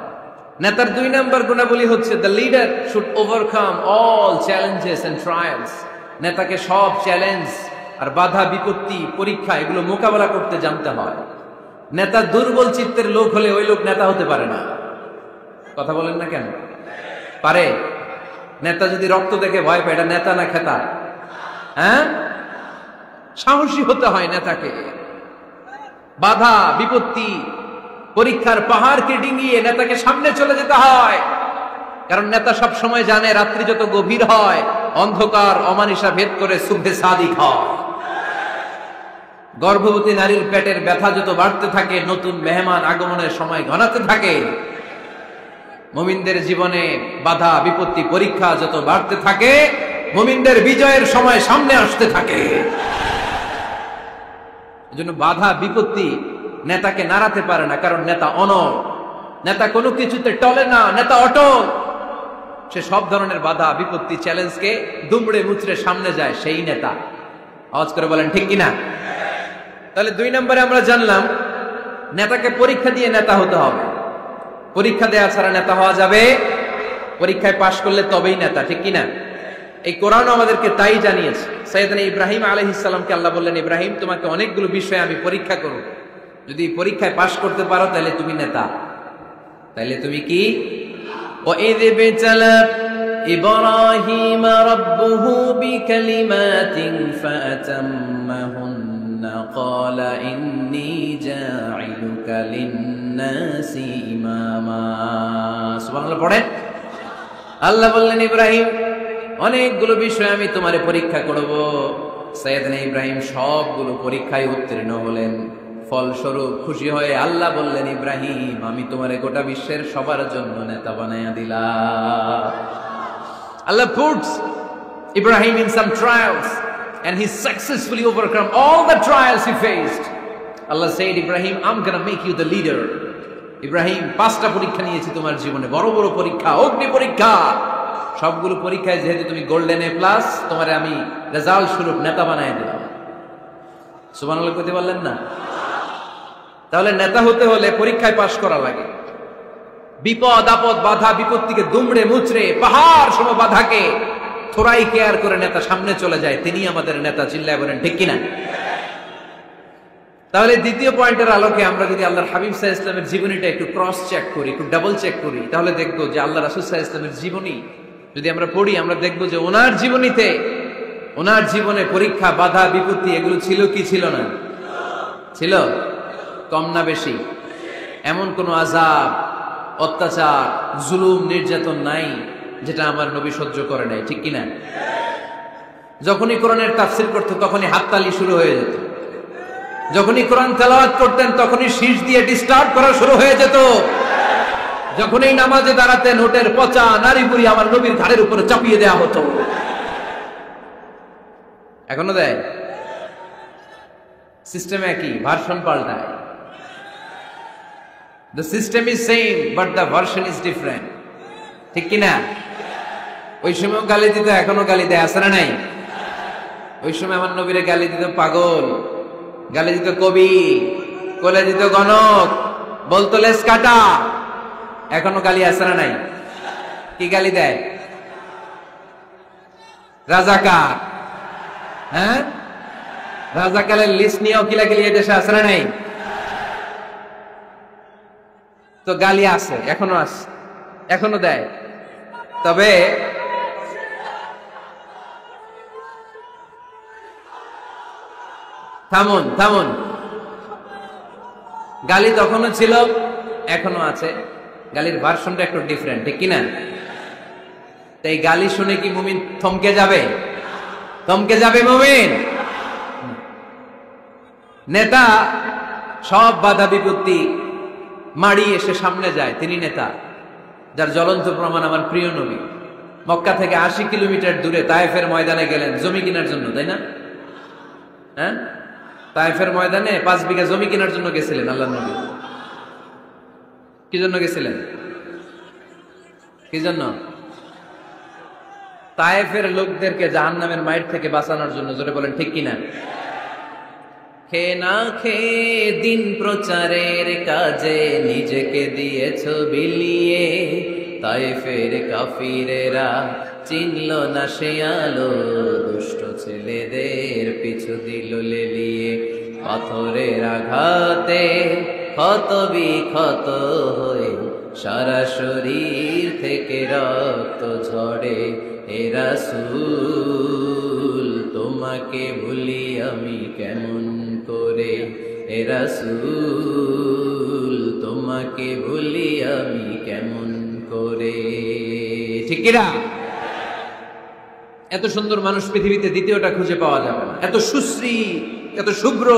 নেতার 2 নম্বর গুণাবলী হচ্ছে the leader should overcome all challenges and trials. নেতাকে সব চ্যালেঞ্জ আর বাধা বিপত্তি পরীক্ষা এগুলো মোকাবেলা করতে জানতে হয়। নেতা দুর্বল চিত্তের লোক হলে ওই লোক নেতা হতে পারে না। কথা বলেন না কেন? পারে? নেতা যদি রক্ত দেখে ভয় পায়, এটা নেতা না খেতা? হ্যাঁ, সাহসী হতে হয় নেতাকে। বাধা বিপত্তি পরীক্ষার পাহাড়কে ডিঙিয়ে নেতাকে সামনে চলে যেতে হয়। কারণ নেতা সব সময় জানে রাত্রি যত গভীর হয়, অন্ধকার অমানিসা ভেদ করে সুবহে সাদিক হয়। গর্ভবতী নারীর পেটের ব্যথা যত বাড়তে থাকে, নতুন মেহমান আগমনের সময় ঘনাতে থাকে। মুমিনদের জীবনে বাধা বিপত্তি পরীক্ষা যত বাড়তে থাকে, মুমিনদের বিজয়ের সময় সামনে আসতে থাকে। এজন্য বাধা বিপত্তি নেতাকে নাড়াতে পারে না, কারণ নেতা অনড়। নেতা কোনো কিছুতে টলে না, নেতা অটল। সে সব ধরনের বাধা বিপত্তি চ্যালেঞ্জকে দুমড়ে মুচড়ে সামনে যায়, সেই নেতা। আওয়াজ করে বলেন ঠিক কিনা? তাহলে 2 নম্বরে আমরা জানলাম নেতাকে পরীক্ষা দিয়ে নেতা হতে হবে। পরীক্ষা দেওয়া ছাড়া নেতা হওয়া যাবে? পরীক্ষায় পাশ করলে তবেই নেতা। ঠিক কিনা? এই কোরআন আমাদেরকে তাই জানিয়েছে। সাইয়েদনা ইব্রাহিম আলাইহিস সালামকে আল্লাহ বললেন, ইব্রাহিম তোমাকে অনেকগুলো বিষয়ে আমি পরীক্ষা করব, যদি পরীক্ষায় পাশ করতে পারো তাহলে তুমি নেতা। তাহলে তুমি কি? وَإِذِ ابْتَلَى إِبْرَاهِيمَ رَبُّهُ بِكَلِمَاتٍ فَأَتَمَّهُنَّ قَالَ إِنِّي جَاعِلُكَ لِلنَّاسِ إِمَامًا। সুবহানাল্লাহ পড়েন। আল্লাহ বললেন, ইব্রাহিম অনেকগুলো বিষয় আমি তোমারে পরীক্ষা করব। সাইয়েদনা ইব্রাহিম সবগুলো পরীক্ষায় উত্তীর্ণ হলেন। ফলস্বরূপ খুশি হয়ে আল্লাহ বললেন, ইব্রাহিম আমি তোমারে গোটা বিশ্বের সবার জন্য নেতা বানায়া দিলাম। আল্লাহ puts Ibrahim in some trials and he successfully overcome all the trials he faced. Allah said, Ibrahim, I'm gonna make you the leader. Ibrahim 5টা পরীক্ষা নিয়েছি তোমার জীবনে, বড় বড় পরীক্ষা, অগ্নি পরীক্ষা। সবগুলো পরীক্ষায় যেহেতু তুমি গোল্ডেন A+, তোমারে আমি রেজাল্ট স্বরূপ নেতা বানায় দিলাম। সুবহানাল্লাহ কইতে পারলেন না? তাহলে নেতা হতে হলে পরীক্ষায় পাশ করা লাগে। বিপদ আপদ বাধা বিপত্তিকে দুমড়ে মুচড়ে পাহাড় সম বাধাকে থোড়াই কেয়ার করে নেতা সামনে চলে যায়, তিনি আমাদের নেতা। চিল্লায় বলেন ঠিক কিনা? তাহলে 2য় পয়েন্টের আলোকে আমরা যদি আল্লাহর হাবিব সাল্লাল্লাহু আলাইহি ওয়াসাল্লামের জীবনীটা একটু ক্রস চেক করি, একটু ডাবল চেক করি, তাহলে দেখবো যে আল্লাহ রাসূল সাল্লাল্লাহু আলাইহি ওয়াসাল্লামের জীবনী যদি আমরা পড়ি, আমরা দেখবো যে ওনার জীবনীতে, ওনার জীবনে পরীক্ষা বাধা বিপত্তি এগুলো ছিল কি ছিল না? ছিল। কম না বেশি? এমন কোন আযাব অত্যাচার জুলুম নির্যাতন নাই যেটা আমার নবী সহ্য করে নাই। ঠিক কিনা? যখনই কোরআনের তাফসীর করতেন তখনই হাততালি শুরু হয়ে যেত, যখনই কোরআন তেলাওয়াত করতেন তখনই শীষ দিয়ে ডিস্টার্ব করা শুরু হয়ে যেত, যখনই নামাজে দাঁড়াতেন ওটের পচা নারী বুড়ি আমার নবীর ঘাড়ের উপরে চাপিয়ে দেয়া হতো। এখনো দেয়? সিস্টেম একই, ভার্সন পাল্টায়। The system is same but the version is different. ঠিক কি না? ওই সময় গালি দিত, এখনো গালি দেয়, আছে না নাই? ওই সময় আমার নবীরে গালি দিত পাগল, গালি দিত কবি, কোলে দিত গণক, বলতো লেস কাটা। এখনো গালি আছে না নাই? কি গালি দেয়? রাজাকার। হ্যাঁ, রাজাকারের লিস্ট নিয়েও কিলাকিলি এই দেশে আছে না নাই? তো গালি আছে, এখনো আছে, এখনো দেয়। তবে থামুন থামুন, গালি তখনও ছিল, এখনো আছে। গালির ভার্সনটা একটু ডিফারেন্ট, ঠিক কিনা? তাই গালি শুনে কি মুমিন থমকে যাবে? থমকে যাবে মুমিন? নেতা সব বাধা বিপত্তি মাড়িয়ে এসে সামনে যায়, তিনি নেতা। যার জ্বলন্ত প্রমাণ আমার প্রিয় নবী। মক্কা থেকে 80 কিলোমিটার দূরে তায়েফের ময়দানে গেলেন জমি কেনার জন্য, তাই না? হ্যাঁ, তায়েফের ময়দানে 5 বিঘা জমি কেনার জন্য গেছিলেন আল্লাহর নবী। কি জন্য গেছিলেন? কি জন্য? তায়েফের লোকদেরকে জাহান্নামের মাইর থেকে বাঁচানোর জন্য। জোরে বলেন ঠিক কিনা? খেয়ে না খেয়ে দিন প্রচারের কাজে নিজেকে দিয়েছ বিলিয়ে, তায়েফের কাফিরেরা চিনল না সে আলো, দুষ্ট ছেলেদের পিছু দিল লেলিয়ে। পাথরের আঘাতে ক্ষত বিক্ষত হয়ে সারা শরীর থেকে রক্ত ঝরে। হে রাসূল তোমাকে ভুলি আমি কেমন করে, হে রাসূল তোমাকে ভুলি আমি কেমন করে। ঠিক কিনা? এত সুন্দর মানুষ পৃথিবীতে দ্বিতীয়টা খুঁজে পাওয়া যাবে না। এত সুশ্রী, এত শুভ্র,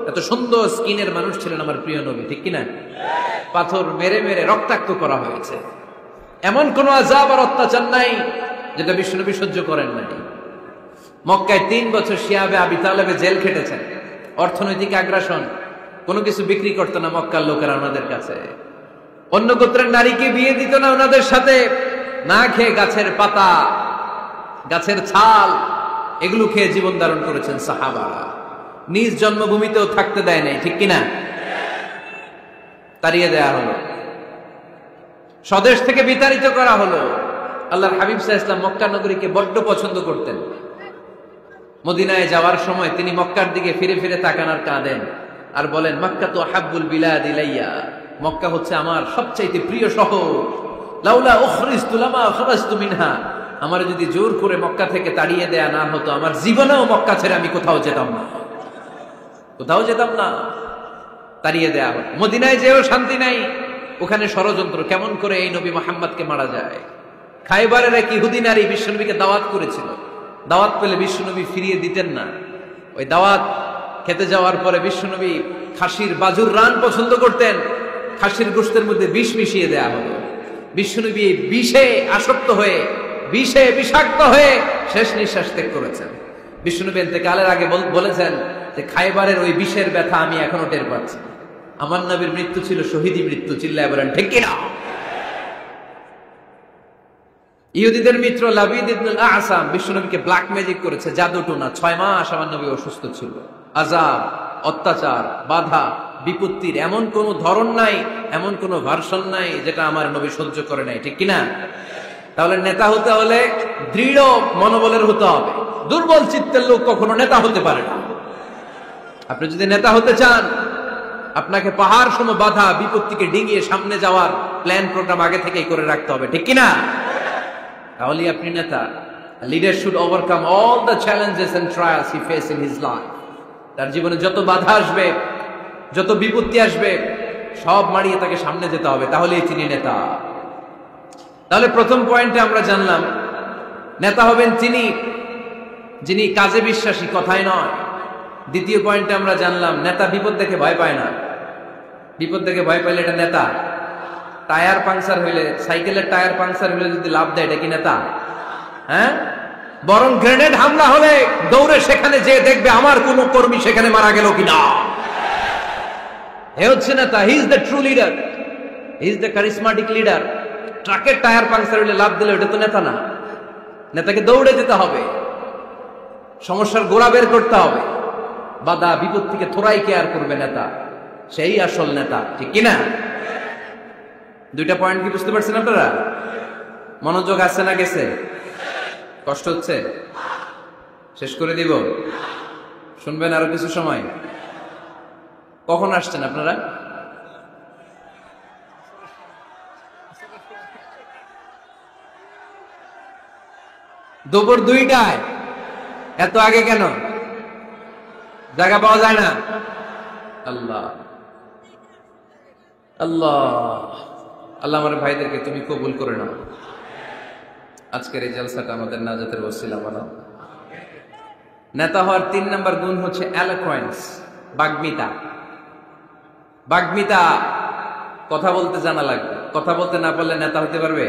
এত সুন্দর স্কিনের মানুষ ছিলেন আমার প্রিয় নবী, ঠিক কিনা? পাথর মেরে মেরে রক্তাক্ত করা হয়েছে, এমন কোন আযাব আর অত্যাচার নাই যেটা বিশ্বনবী সহ্য করেন নাই। মক্কায় 3 বছর শিয়াবে আবি তালেবে জেল খেটেছেন। অর্থনৈতিক আগ্রাসন, কোনো কিছু বিক্রি করতো না মক্কার লোকেরা ওনাদের কাছে। অন্য গোত্রের নারীকে বিয়ে দিত না ওনাদের সাথে। না খেয়ে গাছের পাতা, গাছের ছাল, এগুলো খেয়ে জীবন ধারণ করেছেন সাহাবারা। নিজ জন্মভূমিতেও থাকতে দেয় নাই, ঠিক কিনা? তাড়িয়ে দেয়া হলো, স্বদেশ থেকে বিতাড়িত করা হলো। আল্লাহর হাবিব সাল্লাল্লাহু আলাইহি ওয়াসাল্লাম মক্কা নগরীকে বড্ড পছন্দ করতেন। মদিনায় যাওয়ার সময় তিনি মক্কার দিকে ফিরে ফিরে তাকান আর কাঁদেন আর বলেন, মক্কা তো হাব্বুল বিলাদ ইলাইয়া, মক্কা হচ্ছে আমার সবচাইতে প্রিয় শহর। লাউলা উখরিজতু লামা খরাজতু মিনহা, আমার যদি জোর করে মক্কা থেকে তাড়িয়ে দেয়া না হতো, আমার জীবনেও মক্কা ছেড়ে আমি কোথাও যেতাম না, কোথাও যেতাম না। তাড়িয়ে দেয়া হলো। মদিনায় যেও শান্তি নাই, ওখানে ষড়যন্ত্র, কেমন করে এই নবী মুহাম্মদকে মারা যায়। খাইবারের এক ইহুদি নারী বিশ্বনবীকে দাওয়াত করেছিল। দাওয়াত পেলে বিশ্বনবী ফিরিয়ে দিতেন না। ওই দাওয়াত খেতে যাওয়ার পরে বিশ্বনবী খাসির বাজুর রান পছন্দ করতেন। খাসির গোশতের মধ্যে বিষ মিশিয়ে দেয়া হলো। বিশ্বনবী এই বিষে আসক্ত হয়ে, বিষে বিষাক্ত হয়ে শেষ নিঃশ্বাস ত্যাগ করেছেন। বিশ্বনবী ইন্তেকালের আগে বলেছেন যে খাইবারের ওই বিষের ব্যথা আমি এখনো টের পাচ্ছি। আমার নবীর মৃত্যু ছিল শহীদি মৃত্যু, চিল্লায় বলেন ঠিক কিনা? ইহুদিদের মিত্র লাবিদ ইবনুল আসাম বিশ্বনবীকে ব্ল্যাক ম্যাজিক করেছে, জাদু টোনা। 6 মাস আমার নবী অসুস্থ ছিল। আযাব, অত্যাচার, বাধা, বিপত্তির এমন কোন ধরন নাই, এমন কোন ভার্সন নাই যেটা আমার নবী সহ্য করে নাই, ঠিক কিনা? তাহলে নেতা হতে হলে দৃঢ় মনোবলের হতে হবে। দুর্বল চিত্তের লোক কখনো নেতা হতে পারে না। আপনি যদি নেতা হতে চান, আপনাকে পাহাড় সম বাধা বিপত্তিকে ডিঙিয়ে সামনে যাওয়ার প্ল্যান প্রোগ্রাম আগে থেকেই করে রাখতে হবে, ঠিক কিনা? তাহলে আপনি নেতা। Leader should overcome all the challenges and trials he face in his life. তার জীবনে যত বাধা আসবে, যত বিপত্তি আসবে, সব মারিয়ে তাকে সামনে যেতে হবে, তাহলেই তিনি নেতা। তাহলে প্রথম পয়েন্টে আমরা জানলাম নেতা হবেন তিনি যিনি কাজে বিশ্বাসী, কথায় নয়। দ্বিতীয় পয়েন্টে আমরা জানলাম নেতা বিপদ দেখে ভয় পায় না। বিপদ দেখে ভয় পাইলে এটা নেতা। টায়ার পাংচার হইলে, সাইকেলের টায়ার পাংচার হইলে যদি লাভ দেয়, এটা কি নেতা? হ্যাঁ, বরং গ্রেনেড হামলা হলে দৌড়ে সেখানে যে দেখবে আমার কোন কর্মী সেখানে মারা গেল কিনা। এ হচ্ছে নেতা। He is the true leader, he is the charismatic leader. ট্রাকের টায়ার পাংচার হইলে লাভ দিলে ওটা তো নেতা না। নেতাকে দৌড়ে যেতে হবে, সমস্যার গোড়া বের করতে হবে, বাধা বিপত্তিকে থোড়াই কেয়ার করবে নেতা। সেই আসল নেতা, ঠিক কিনা? দুইটা পয়েন্ট কি বুঝতে পারছেন আপনারা? মনোযোগ আছে না গেছে? কষ্ট হচ্ছে? শেষ করে দিব? শুনবেন আরো কিছু সময়? কখন আসছেন আপনারা? দুপুর 2টায়। এত আগে কেন? জায়গা পাওয়া যায় না? আল্লাহ আল্লাহ আল্লাহ আমার ভাইদেরকে তুমি কবুল করে নাও। আজকের এই জলসাটা আমাদের নাজাতের ওসিলা বানাও। নেতা হওয়ার 3 নম্বর গুণ হচ্ছে এলোকোয়েন্স, বাগ্মিতা। বাগ্মিতা, কথা বলতে জানা লাগবে। কথা বলতে না পারলে নেতা হতে পারবে?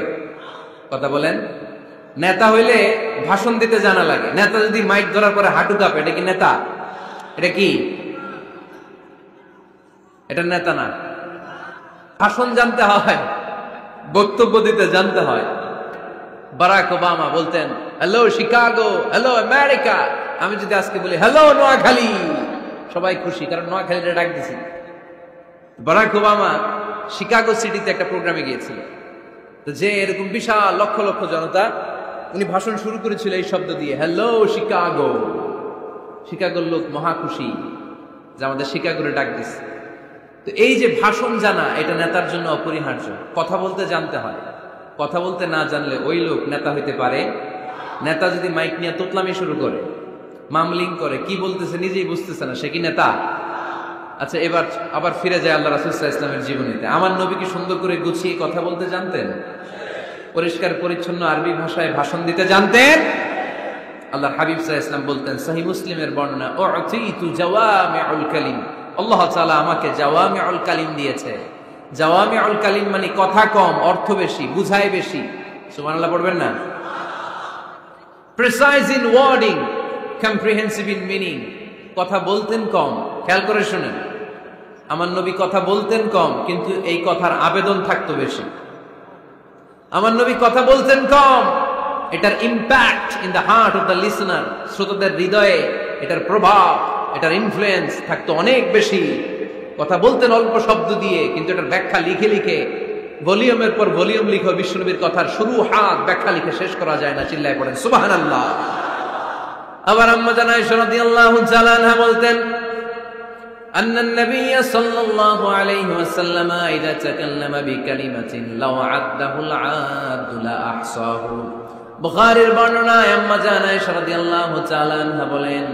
কথা বলেন। নেতা হইলে ভাষণ দিতে জানা লাগে। নেতা যদি মাইক ধরার পরে হাঁটু কাঁপে, এটা কি নেতা? এটা কি? এটা নেতা না। ভাষণ জানতে হয়, বক্তব্য দিতে জানতে হয়। বারাক ওবামা বলতেন হ্যালো শিকাগো, হ্যালো আমেরিকা। আমি যদি আজকে বলি হ্যালো নোয়াখালী, সবাই খুশি, কারণ নোয়াখালীটা ডাক দিছি। বারাক ওবামা শিকাগো সিটিতে একটা প্রোগ্রামে গিয়েছিল, তো যে এরকম বিশাল লক্ষ লক্ষ জনতা, উনি ভাষণ শুরু করেছিল এই শব্দ দিয়ে, হ্যালো শিকাগো। শিকাগোর লোক মহা খুশি যে আমাদের শিকাগোরে ডাক দিচ্ছে। তো এই যে ভাষণ জানা, এটা নেতার জন্য অপরিহার্য। কথা বলতে জানতে হয়। কথা বলতে না জানলে ওই লোক নেতা হইতে পারে। নেতা যদি মাইক নিয়ে তোতলামি শুরু করে, মামলিং করে, কি বলতেছে নিজেই বুঝতেছে না, সে কি নেতা? আচ্ছা, এবার আবার ফিরে যায় আল্লাহ রাসূল সাল্লাল্লাহু আলাইহি ওয়াসাল্লামের জীবনীতে। আমার নবী কি সুন্দর করে গুছিয়ে কথা বলতে জানতেন? পরিষ্কার পরিচ্ছন্ন আরবি ভাষায় ভাষণ দিতে জানতেন। আল্লাহর হাবিব সাল্লাল্লাহু আলাইহি ওয়াসাল্লাম বলতেন, সহিহ মুসলিমের বর্ণনা, উতিতু জাওয়ামিউল কালিম, আল্লাহ তাআলা আমাকে জাওয়ামিউল কালিম দিয়েছে। জাওয়ামিউল কালিম মানে কথা কম, অর্থ বেশি, বুঝায় বেশি। সুবহানাল্লাহ পড়বেন না? Precise in wording, comprehensive in meaning. কথা বলতেন কম, খেয়াল করে শুনেন। আমার নবী কথা বলতেন কম, কিন্তু এই কথার আবেদন থাকতো বেশি। আমার নবী কথা বলতেন কম, এটার impact in the heart of the listener, শ্রোতাদের হৃদয়ে এটার প্রভাব, এটার ইনফ্লুয়েন্স থাকতো অনেক বেশি। কথা বলতেন অল্প শব্দ দিয়ে, কিন্তু এটার ব্যাখ্যা লিখে লিখে, ভলিউমের পর ভলিউম লিখে বিশ্বনবীর কথার শুরু হাত ব্যাখ্যা লিখে শেষ করা যায় না। চিল্লায় পড়েন সুবহানাল্লাহ। আবার আম্মা জান আয়েশা রাদিয়াল্লাহু তাআলা আনহা বলতেন, আন্নান নবী সাল্লাল্লাহু আলাইহি ওয়াসাল্লাম ইযা তাকাল্লামা বিকালিমাতিন লাউ আদ্দাহুল আদু লা আহসাহু। বুখারীর বর্ণনায় আম্মা জান আয়েশা রাদিয়াল্লাহু তাআলা আনহা বলেন,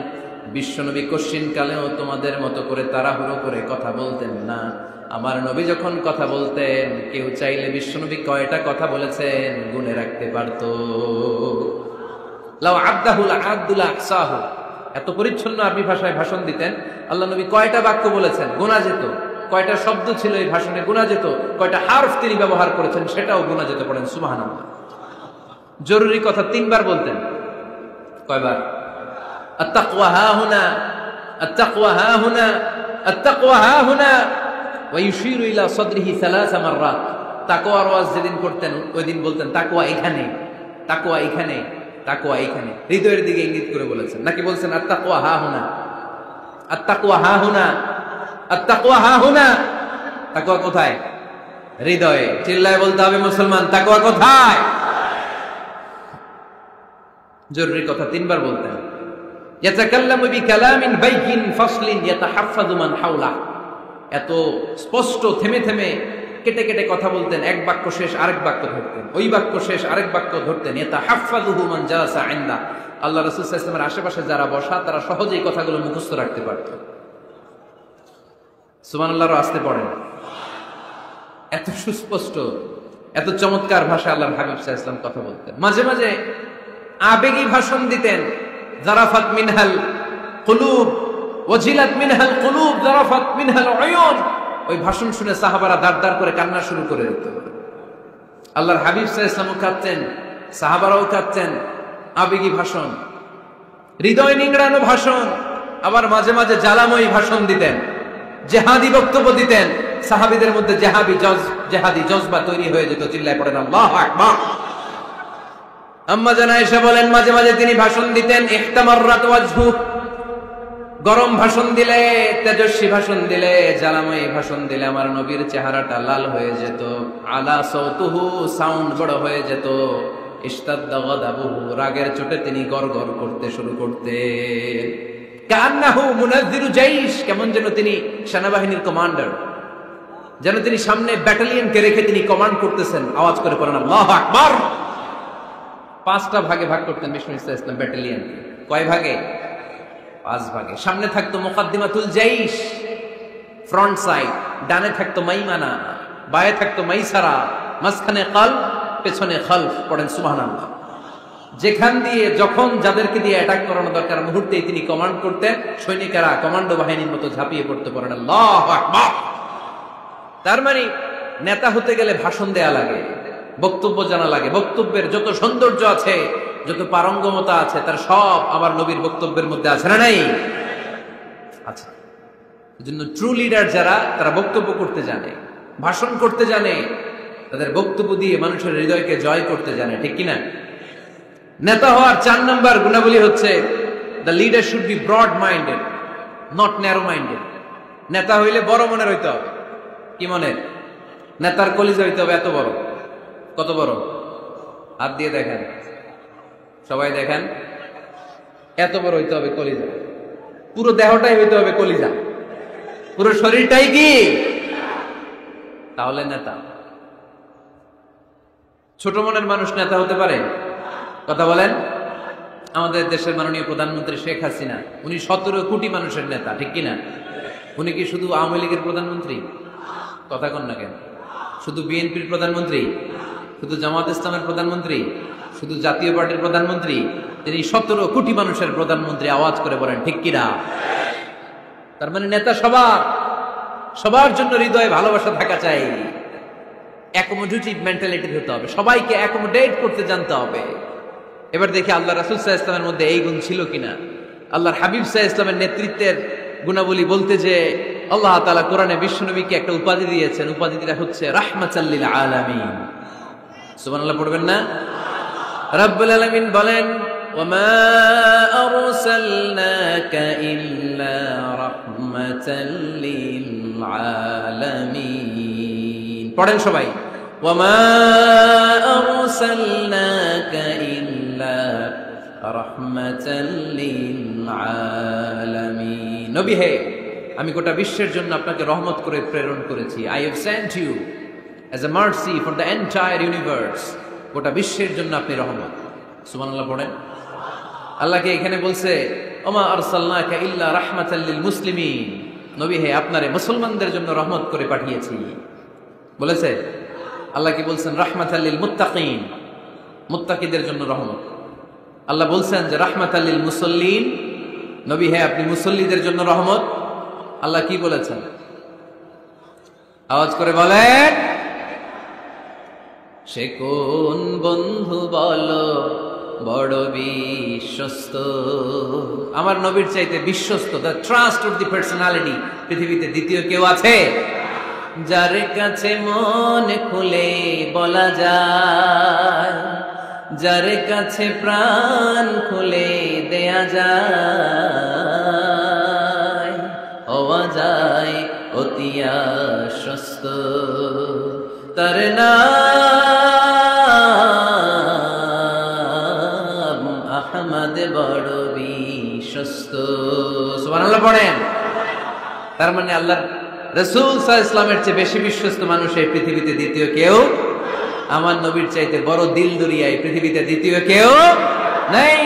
বিশ্বনবী কশিন কালেও তোমাদের মতো করে তাড়াহুড়ো করে কথা বলতেন না। আমার নবী যখন কথা বলতেন, কেউ চাইলে বিশ্বনবী কয়টা কথা বলেছেন গুনে রাখতে পারতো। লাউ আদ্দাহুল আদু লা আহসাহু, এত পরিচ্ছন্ন আরবি ভাষায় ভাষণ দিতেন। আল্লাহ নবী কয়টা বাক্য বলেছেন গোনা যেত, কয়টা শব্দ ছিল এই ভাষণে গোনা যেত, কয়টা হারফ তিনি ব্যবহার করেছেন সেটাও গোনা যেত। পড়েন সুবহানাল্লাহ। জরুরি কথা 3 বার বলতেন। কয়বার? আত-তাকওয়া হাহুনা, আত-তাকওয়া হাহুনা, আত-তাকওয়া হাহুনা, ওয়া ইউশিরু ইলা সাদরিহি 3 মাররাত। তাকওয়ার ওয়াজ যেদিন করতেন ওই দিন বলতেন তাকওয়া এখানে, তাকওয়া এখানে, তাকওয়া এখানে। হৃদয়ের দিকে ইঙ্গিত করে বলেছেন, নাকি বলছেন আত-তাকওয়া হাহুনা, আত-তাকওয়া হাহুনা, আত-তাকওয়া হাহুনা। তাকওয়া কোথায়? হৃদয়ে। চিল্লায় বলতে হবে মুসলমান, তাকওয়া কোথায়? জরুরি কথা 3 বার বলতেন। ইয়াতাকাল্লামু বিকালামিন বাইয়িন ফাসলিন ইয়াতাহাফফাযু মান হাওলা। এত স্পষ্ট, থেমে থেমে, কেটে কেটে কথা বলতেন। এক বাক্য শেষ আরেক বাক্য ধরতেন, ওই বাক্য শেষ আরেক বাক্য ধরতেন। ইয়াতাহাফফাযুহু মান জালাসা ইনদা। আল্লাহ রাসূল সাল্লাল্লাহু আলাইহি ওয়াসাল্লামের আশেপাশে যারা বসা, তারা সহজেই কথাগুলো মুখস্থ রাখতে পারত। সুবহানাল্লাহর আস্তে পড়েন। এত সুস্পষ্ট, এত চমৎকার ভাষা আল্লাহর হাবিব সাল্লাল্লাহু আলাইহি ওয়াসাল্লাম কথা বলতেন। মাঝে মাঝে আবেগী ভাষণ দিতেন। জারাফাত মিনহাল কুলুব ওয়াজিলাত মিনহাল কুলুব জারাফাত মিনহাল উয়ুন। ওই ভাষণ শুনে সাহাবারা দাঁড় দাঁড় করে কান্না শুরু করে দিত। আল্লাহর হাবিব সাল্লাল্লাহু আলাইহি ওয়াসাল্লাম কাঁদতেন, সাহাবারাও কাঁদতেন। আবেগী ভাষণ, হৃদয় নিংড়ানো ভাষণ। আবার মাঝে মাঝে জ্বালাময়ী ভাষণ দিতেন, জেহাদি বক্তব্য দিতেন। সাহাবীদের মধ্যে জেহাদি জজবা তৈরি হয়ে যেত। চিল্লায় পড়েন আল্লাহু আকবার। আম্মা জান আয়েশা বলেন, মাঝে মাঝে তিনি ভাষণ দিতেন, ইহতামাররাত ওয়াজহু, গরম ভাষণ দিলে, তেজস্বী ভাষণ দিলে, জ্বালাময়ী ভাষণ দিলে আমার নবীর চেহারাটা লাল হয়ে যেত। আলা সাউতুহু, সাউন্ড বড় হয়ে যেত। ইশতাদ্দা গাদাবুহু, রাগের চোটে তিনি গড়গড় করতে শুরু করতেন। কান্নাহু মুনাজ্জিরু জাইশ, কেমন যেন তিনি সেনাবাহিনীর কমান্ডার, যেন তিনি সামনে ব্যাটালিয়নকে রেখে তিনি কমান্ড করতেছেন। আওয়াজ করে পড়েন আল্লাহু আকবার। 5টা ভাগে ভাগ করতেন বিষ্ণু ইসলাম ব্যাটালিয়ন। কয় ভাগে? 5 ভাগে। সামনে থাকতো মুকাদ্দিমাতুল জাইশ, ফ্রন্ট সাইড। ডানে থাকতো মাইমানা, বায়ে থাকতো মাইসারা, মাঝখানে কলব, পেছনে খালফ। পড়েন সুবহানাল্লাহ। যেখান দিয়ে যখন যাদেরকে দিয়ে অ্যাটাক করানো দরকার মুহূর্তেই তিনি কমান্ড করতেন। সৈনিকেরা কমান্ডো বাহিনীর মতো ঝাঁপিয়ে পড়তে পারেন আল্লাহু আকবার। তার মানে নেতা হতে গেলে ভাষণ দেয়া লাগে, বক্তব্য জানা লাগে। বক্তব্যের যত সৌন্দর্য আছে, যত পারঙ্গমতা আছে, তার সব আমার নবীর বক্তব্যের মধ্যে আছে না নাই? আচ্ছা, এজন্য ট্রু লিডার যারা, তারা বক্তব্য করতে জানে, ভাষণ করতে জানে, তাদের বক্তব্য দিয়ে মানুষের হৃদয়কে জয় করতে জানে, ঠিক কিনা? নেতা হওয়ার 4 নম্বর গুণাবলী হচ্ছে the leader should be broad minded, not narrow minded. নেতা হইলে বড় মনের হইতে হবে। কি মনের? নেতার কলিজা হইতে হবে এত বড়। কত বড়? হাত দিয়ে দেখেন, সবাই দেখেন, এত বড় হইতে হবে কলিজা। পুরো দেহটাই হইতে হবে কলিজা, পুরো শরীরটাই কি? তাহলে নেতা। ছোট মনের মানুষ নেতা হতে পারে? কথা বলেন। আমাদের দেশের মাননীয় প্রধানমন্ত্রী শেখ হাসিনা, উনি 17 কোটি মানুষের নেতা, ঠিক কিনা? উনি কি শুধু আওয়ামী লীগের প্রধানমন্ত্রী? কথা কন না কেন? শুধু বিএনপির প্রধানমন্ত্রী? শুধু জামাত ইসলামের প্রধানমন্ত্রী? শুধু জাতীয় পার্টির প্রধানমন্ত্রী? তিনি 17 কোটি মানুষের প্রধানমন্ত্রী। আওয়াজ করে বলেন ঠিক কিনা? তার মানে নেতা সবার জন্য হৃদয়ে ভালোবাসা থাকা চাই। অ্যাকোমোডেটিভ মেন্টালিটির হতে হবে, সবাইকে অ্যাকোমোডেট করতে জানতে হবে। এবার দেখি আল্লাহ রাসূল সাল্লাল্লাহু আলাইহি ওয়াসাল্লামের মধ্যে এই গুণ ছিল কিনা। আল্লাহর হাবিব সাল্লাল্লাহু আলাইহি ওয়াসাল্লামের নেতৃত্বের গুণাবলী বলতে যে আল্লাহ তাআলা কোরআনে বিশ্বনবীকে একটা উপাধি দিয়েছেন। উপাধিটা হচ্ছে রাহমাতাল লিল আলামিন। সুবহানাল্লাহ পড়বেন না? রব্বুল আলামিন বলেন ওয়ামা আরসালনাকা ইল্লা রাহমাতাল লিল আলামিন। পড়েন সবাই, ওয়ামা আরসালনাকা ইল্লা রাহমাতাল লিল আলামিন। নবী হে, আমি গোটা বিশ্বের জন্য আপনাকে রহমত করে প্রেরণ করেছি। I have sent you as a mercy for the entire universe. গোটা বিশ্বের জন্য আপনি রহমত। সুবহানাল্লাহ পড়েন। আল্লাহকে এখানে বলছে ওমা আরসালনাকা ইল্লা রাহমাতাল লিল মুসলিমিন। নবী হে, আপনারে মুসলমানদের জন্য রহমত করে পাঠিয়েছি বলেছে। আল্লাহ কি বলছেন? রাহমাতাল লিল মুত্তাকিন, মুত্তাকিদের জন্য রহমত। আল্লাহ বলছেন যে রাহমাতাল লিল মুসাল্লিন, নবী হে আপনি মুসল্লিদের জন্য রহমত। আল্লাহ কি বলেছেন? আওয়াজ করে বলেন। সে কোন বন্ধু বলো বড় বিশ্বস্ত? আমার নবীর চাইতে বিশ্বস্ত, দ্য ট্রাস্টওয়ার্দি পার্সোনালিটি পৃথিবীতে দ্বিতীয় কেউ আছে? যার কাছে মন খুলে বলা যায়, যার কাছে প্রাণ খুলে দেয়া যায়, হওয়া যায় অতি আশ্বস্ত। তার নাম আহমদ বড় বিশ্বস্ত। সুবহানাল্লাহ পড়েন। তার মানে আল্লাহর রাসূল সাল্লাল্লাহু আলাইহি ওয়াসাল্লামের চেয়ে বেশি বিশ্বস্ত মানুষ এই পৃথিবীতে দ্বিতীয় কেউ, আমার নবীর চাইতে বড় দিল দরিয়া এই পৃথিবীতে দ্বিতীয় কেউ নেই।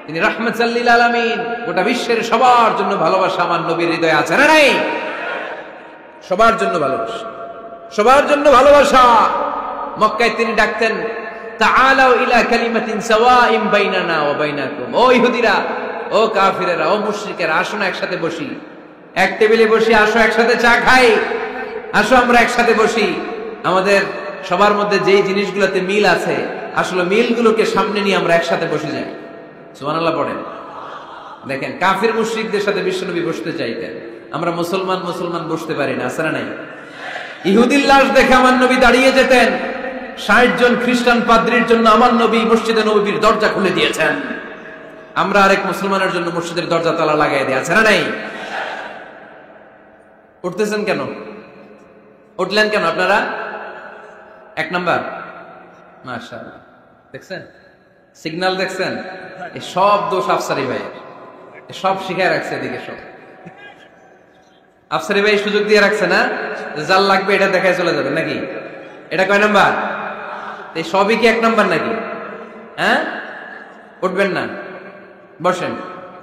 তিনি রাহমাতাল লিল আলামিন। গোটা বিশ্বের সবার জন্য ভালোবাসা আমার নবীর হৃদয়ে আছে না নাই? সবার জন্য ভালোবাসা, সবার জন্য ভালোবাসা। মক্কায় তিনি ডাকতেন তাআলাউ ইলা কালিমাতিন সাওয়াইন বাইনানা ওয়া বাইনাকুম। ও ইহুদিরা, ও কাফিরেরা, ও মুশরিকেরা, আসো না একসাথে বসি, এক টেবিলে বসি, আসো একসাথে চা খাই, আসো আমরা একসাথে বসি। আমাদের সবার মধ্যে যেই জিনিসগুলোতে মিল আছে, আসলে মিলগুলোকে সামনে নিয়ে আমরা একসাথে বসে যাই। সুবহানাল্লাহ পড়েন। দেখেন, কাফির মুশরিকদের সাথে বিশ্বনবী বসতে চাইতেন। আমরা মুসলমান বসতে পারি না, আছে না নাই? ইহুদির লাশ দেখে আমার নবী দাঁড়িয়ে যেতেন। 60 জন খ্রিস্টান পাদ্রীর জন্য আমার নবী মসজিদে নববীর দরজা খুলে দিয়েছেন। আমরা আরেক মুসলমানের জন্য মসজিদের দরজা তালা লাগাই দিয়ে আছে না নাই? উঠতেছেন কেন? উঠলেন কেন আপনারা? 1 নাম্বার, মাশাআল্লাহ, দেখছেন সিগন্যাল, দেখছেন? এই সব দোষ আফসারি ভাই, সব শিখায় রাখছে এদিকে সব। আফসারি ভাই সুযোগ দিয়ে রাখছে না, জাল লাগবে এটা দেখায় চলে যাবে নাকি? এটা কয় নাম্বার? এই সবই কি 1 নাম্বার নাকি? হ্যাঁ, উঠবেন না, বসেন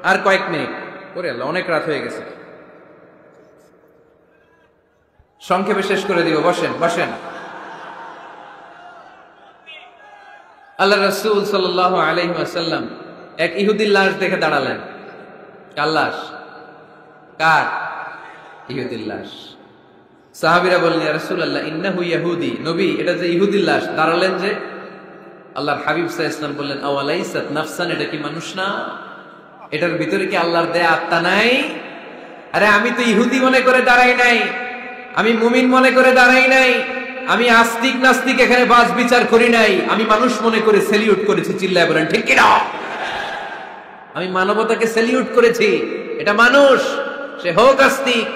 আর কয়েক মিনিট করে, আল্লাহ অনেক রাত হয়ে গেছে, সংক্ষেপে শেষ করে দিব। বসেন বসেন। আল্লাহ রাসূল সাল্লাল্লাহু আলাইহি ওয়াসাল্লাম এক ইহুদির লাশ দেখে দাঁড়ালেন। কার লাশ? কার? ইহুদির লাশ। সাহাবীরা বললেন, ইয়া রাসূলুল্লাহ ইন্নাহু ইয়াহুদি, নবী এটা যে ইহুদির লাশ। দাঁড়ালেন যে, আল্লাহর হাবিব সাল্লাল্লাহু আলাইহি ওয়াসাল্লাম বললেন, আওয়ালাইসাত নাফসান, এটা কি মানুষ না? এটার ভিতরে কি আল্লাহর দেয়া আত্মা নাই? আরে আমি তো ইহুদি মনে করে দাঁড়াই নাই, আমি মুমিন মনে করে দাঁড়াই নাই, আমি আস্তিক নাস্তিক এখানে বাস বিচার করি নাই, আমি মানুষ মনে করে সেলিউট করেছি। চিল্লায় বলেন ঠিক কিনা? আমি মানবতাকে সেলিউট করেছি। এটা মানুষ, সে হোক আস্তিক,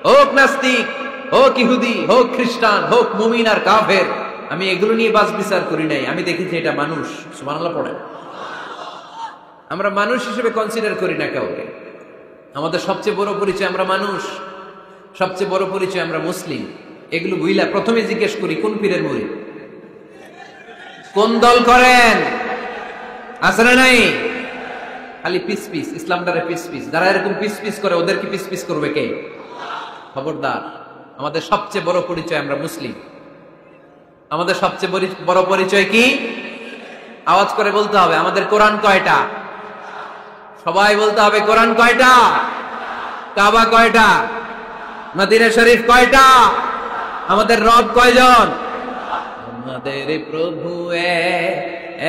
হোক নাস্তিক, হোক ইহুদি, হোক খ্রিস্টান, হোক মুমিন আর কাফের, আমি এগুলো নিয়ে বাস বিচার করি নাই। আমি দেখেছি এটা মানুষ। সুবহানাল্লাহ পড়ে। আমরা মানুষ হিসেবে কনসিডার করি না কাউকে। আমাদের সবচেয়ে বড় পরিচয় আমরা মানুষ, সবচেয়ে বড় পরিচয় আমরা মুসলিম। এগুলো বুঝলা প্রথমে জিজ্ঞেস করি কোন পীরের মুরিদ, কোন দল করেন, আছে না নাই? খালি পিস পিস, ইসলামটারে পিস পিস। যারা এরকম পিস পিস করে ওদেরকে পিস পিস করবে কে? খবরদার। আমাদের সবচেয়ে বড় পরিচয় আমরা মুসলিম। আমাদের সবচেয়ে বড় পরিচয় কি? আওয়াজ করে বলতে হবে, আমাদের কোরআন কয়টা? সবাই বলতে হবে কোরআন কয়টা? কাবা কয়টা? মদিনা শরীফ কয়টা? আমাদের রব কয়জন? আমাদের প্রভু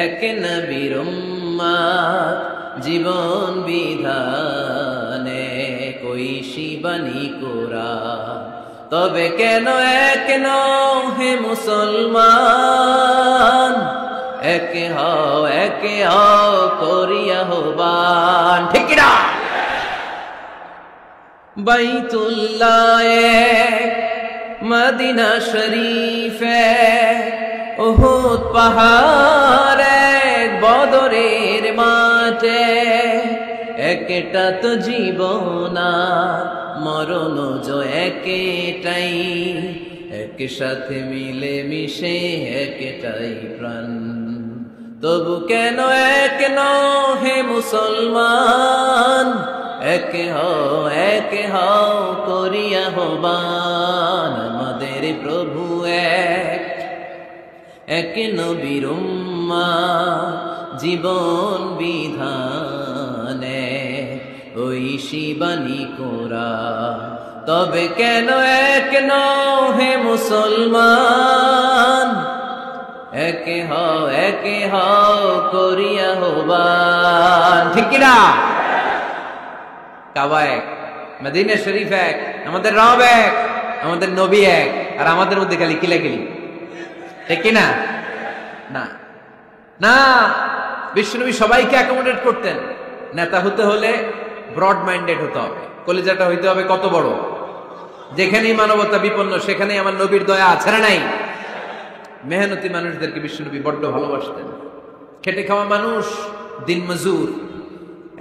এক নবীর উম্মত, জীবন বিধানে কইসি বাণী কোরআন। তবে কেন এক নও হে মুসলমান, একে হও করিয়া হবান। ঠিক না? বাইতুল্লাহ এক, মদিনা শরীফ এক, উহুদ পাহাড় এক, বদরের মাঠে একটা তো জীবন মরণ যে একটাই, একসাথে মিলে মিশে একটাই প্রাণ। তবু কেন এক নও হে মুসলমান, একে হও করিয়া হবান। আমাদের প্রভু এক নবীর উম্মত, জীবন বিধানে ওই শিবানী কোরআন। তবে কেন এক নও হে মুসলমান, একে হও করিয়া হবান। ঠিক কিনা? কাবা এক, মদিনা শরীফ এক, আমাদের রব এক, আমাদের নবী এক, আর আমাদের মধ্যে খালি কিলাকিলি। ঠিক কিনা? না না, বিশ্বনবী সবাইকে অ্যাকোমোডেট করতেন। নেতা হতে হলে ব্রড মাইন্ডেড হতে হবে, কলিজাটা হইতে হবে কত বড়। যেখানেই মানবতা বিপন্ন সেখানেই আমার নবীর দয়া আছে না নাই? মেহনতি মানুষদেরকে বিশ্বনবী বড্ড ভালোবাসতেন। খেটে খাওয়া মানুষ, দিন মজুর,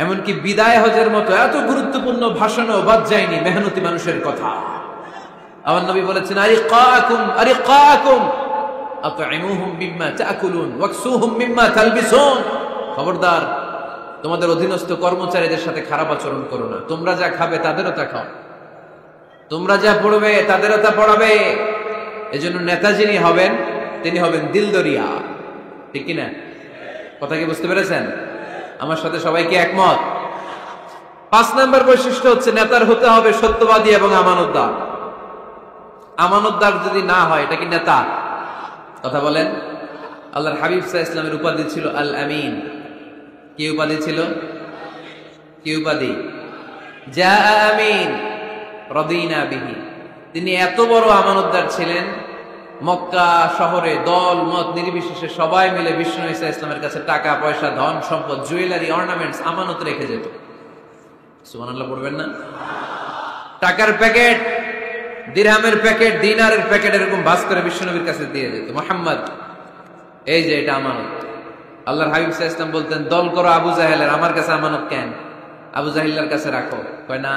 এমনকি বিদায় হজের মতো এত গুরুত্বপূর্ণ ভাষণও বাদ যায়নি মেহনতি মানুষের কথা। আমার নবী বলেছেন, আরিকাকুম আতইমুহুম মিম্মা তাকুলুন ওয়াকসুহুম মিম্মা তালবিসুন। খবরদার, তোমাদের অধীনস্থ কর্মচারীদের সাথে খারাপ আচরণ করো না। তোমরা যা খাবে তাদেরও তা খাও, তোমরা যা পড়বে তাদেরও তা পড়াবে। এজন্য নেতা যিনি হবেন তিনি হবেন দিলদরিয়া। ঠিক কিনা? কথা কি বুঝতে পেরেছেন? আমার সাথে সবাই কি একমত? 5 নম্বর বৈশিষ্ট্য হচ্ছে নেতার হতে হবে সত্যবাদী এবং আমানতদার। আমানতদার যদি না হয় এটা কি নেতা? কথা বলেন। আল্লাহর হাবিব সাল্লাল্লাহু আলাইহি ওয়াসাল্লামের উপাধি ছিল আল আমিন। কি উপাধি ছিল? কি উপাধি? জা আমিন রাদিনা বিহি। তিনি এত বড় আমানতদার ছিলেন, মক্কা শহরে দল মত নির্বিশেষে সবাই মিলে বিষ্ণু ঈসা ইসলামের কাছে টাকা পয়সা ধন সম্পদ জুয়েলারি অর্নামেন্টস আমানত রেখে যেত। সুবহানাল্লাহ পড়বেন না? টাকার প্যাকেট, দিরহামের প্যাকেট, দিনারের প্যাকেট এরকম ভাঁজ করে বিশ্বনবীর কাছে দিয়ে যেত। মুহাম্মদ, এই যে এটা আমানত। আল্লাহর হাবিব সাল্লাল্লাহু আলাইহি ওয়াসাল্লাম বলতেন, দল করো আবু জাহেলের, আমার কাছে আমানত কেন? আবু জাহিল্লার কাছে রাখো। কয় না,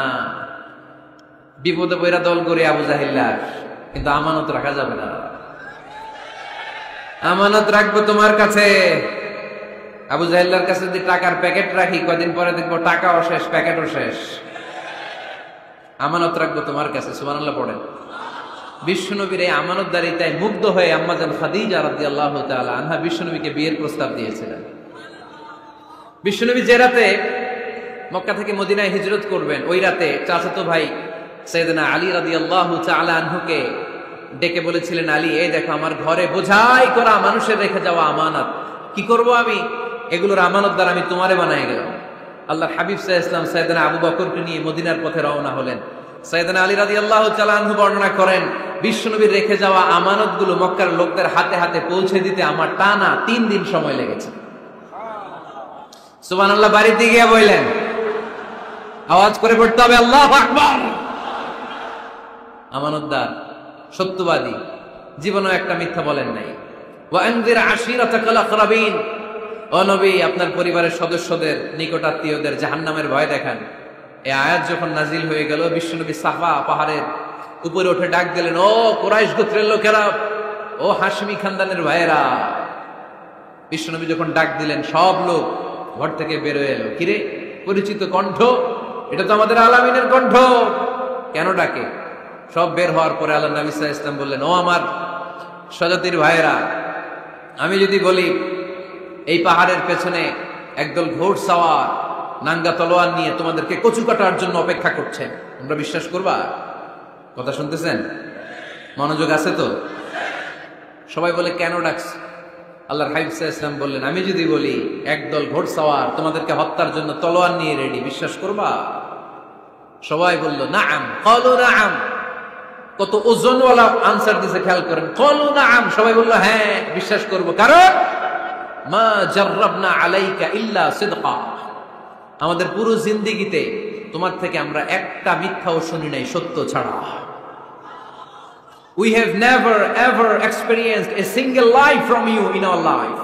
বিপদে পড়া দল করে আবু জাহিল্লার, কিন্তু আমানত রাখা যাবে না। আমানত রাখবো তোমার কাছে। আবু জাহিল্লার কাছে যদি টাকার প্যাকেট রাখি, কয়দিন পরে দেখবো টাকাও শেষ, প্যাকেটও শেষ। আমানত রাখবো তোমার কাছে। সুবহানাল্লাহ পড়েন। বিশ্বনবীর এই আমানতদারিতায় মুগ্ধ হয়ে আম্মা জান খাদিজা রাদিয়াল্লাহু তাআলা আনহা বিশ্বনবীকে বিয়ের প্রস্তাব দিয়েছিলেন। বিশ্বনবী যে রাতে মক্কা থেকে মদিনায় হিজরত করবেন, ওই রাতে চাচাতো ভাই সাইয়েদনা আলী রাদিয়াল্লাহু তাআলা আনহুকে ডেকে বলেছিলেন, আলী, এই দেখো আমার ঘরে বোঝাই করা মানুষের রেখে যাওয়া আমানত, কি করব আমি? এগুলোর আমানতদার আমি তোমারে বানায় গেলাম। আল্লাহর হাবিব সাল্লাল্লাহু আলাইহি ওয়াসাল্লাম সাইয়েদনা আবু বকরকে নিয়ে মদিনার পথে রওনা হলেন। সাইয়েদনা আলী রাদিয়াল্লাহু তাআলা আনহু বর্ণনা করেন, বিশ্বনবীর রেখে যাওয়া আমানতগুলো মক্কার লোকদের হাতে হাতে পৌঁছে দিতে আমার টানা 3 দিন সময় লেগেছে। সুবহানাল্লাহ। বাড়িতে গিয়ে বললেন, আওয়াজ করে পড়তে হবে আল্লাহু আকবার। আমানতদার, সত্যবাদী, জীবনে একটা মিথ্যা বলেন নাই। ওয়া আনজির আশিরাতাকাল আকরাবিন, ও নবী, আপনার পরিবারের সদস্যদের, নিকটাত্মীয়দের জাহান্নামের ভয় দেখান। এই আয়াত যখন নাজিল হয়ে গেল, বিশ্বনবী সাফা পাহাড়ের উপরে উঠে ডাক দিলেন, ও কুরাইশ গোত্রের লোকেরা, ও হাশমি খানদানের ভাইয়েরা। বিশ্বনবী যখন ডাক দিলেন, সব লোক ঘর থেকে বের হয়ে এলো। কিরে, পরিচিত কণ্ঠ, এটা তো আমাদের আলামিনের কণ্ঠ, কেন ডাকে? সব বের হওয়ার পরে আল্লাহ নবী সাল্লাল্লাহু আলাইহি ওয়াসাল্লাম বললেন, ও আমার স্বজাতির ভাইয়েরা, আমি যদি বলি এই পাহাড়ের পেছনে একদল ঘোড়সাওয়ার নাঙ্গা তলোয়ার নিয়ে তোমাদেরকে কচু কাটার জন্য অপেক্ষা করছে, তোমরা বিশ্বাস করবা? কথা শুনতেছেন? মনোযোগ আছে তো? সবাই বলে, কেন ডাকছ? আল্লাহর হাবিব সাল্লাল্লাহু আলাইহি ওয়াসাল্লাম বললেন, আমি যদি বলি একদল ঘোড়সাওয়ার তোমাদেরকে হত্যার জন্য তলোয়ার নিয়ে রেডি, বিশ্বাস করবা? সবাই বলল, নাআম। ক্বালু নাআম। কত ওজনওয়ালা আনসার দিছে, খেয়াল করেন। ক্বালু নাআম, সবাই বলল, হ্যাঁ বিশ্বাস করব। কারণ মা জাররাবনা আলাইকা ইল্লা সিদকা, আমাদের পুরো জিন্দেগিতে তোমার থেকে আমরা একটা মিথ্যাও শুনি নাই, সত্য ছাড়া। We have never ever experienced a single lie from you in our life.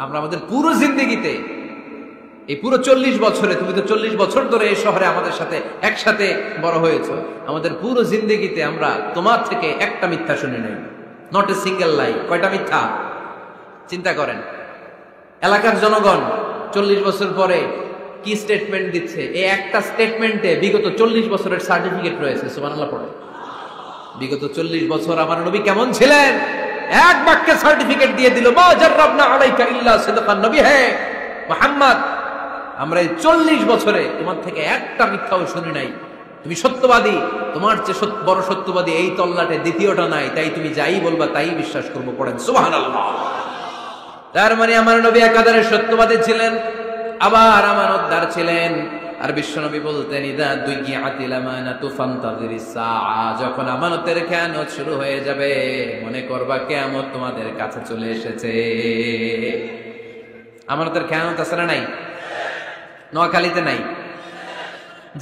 আমরা আমাদের পুরো জিন্দেগিতে, এই পুরো 40 বছরে, তুমি তো 40 বছর ধরে এই শহরে আমাদের সাথে একসাথে বড় হয়েছো, আমাদের পুরো জিন্দেগিতে আমরা তোমার থেকে একটা মিথ্যা শুনি নাই। নট এ সিঙ্গেল লাই। কয়টা মিথ্যা? চিন্তা করেন। এলাকার জনগণ 40 বছর পরে কি স্টেটমেন্ট দিচ্ছে? এই একটা স্টেটমেন্টে বিগত 40 বছরের সার্টিফিকেট রয়েছে। সুবহানাল্লাহ পড়ে। বিগত 40 বছর আমার নবী কেমন ছিলেন, এক বাক্যে সার্টিফিকেট দিয়ে দিল, মা জাররাবনা আলাইকা ইল্লা সিদকান। নবী হে মুহাম্মদ, আমরা এই 40 বছরে তোমার থেকে একটা মিথ্যাও শুনি নাই, তুমি সত্যবাদী, তোমার চেয়ে বড় সত্যবাদী এই তল্লাটে দ্বিতীয়টা নাই, তাই তুমি যাই বলবা তাই বিশ্বাস করবো। পড়েন সুবহানাল্লাহ। তার মানে আমার নবী একাধারে সত্যবাদী ছিলেন, আবার আমানতদার ছিলেন। আর বিশ্বনবী বলতেন, ইদা দুইয়াতিল আমানাতু ফান্তাযিরিস সাআ, যখন আমানতের খেয়ানত শুরু হয়ে যাবে, মনে করবা কিয়ামত তোমাদের কাছে চলে এসেছে। আমানতের খেয়ানত আছে না নাই? নোয়াখালীতে নাই?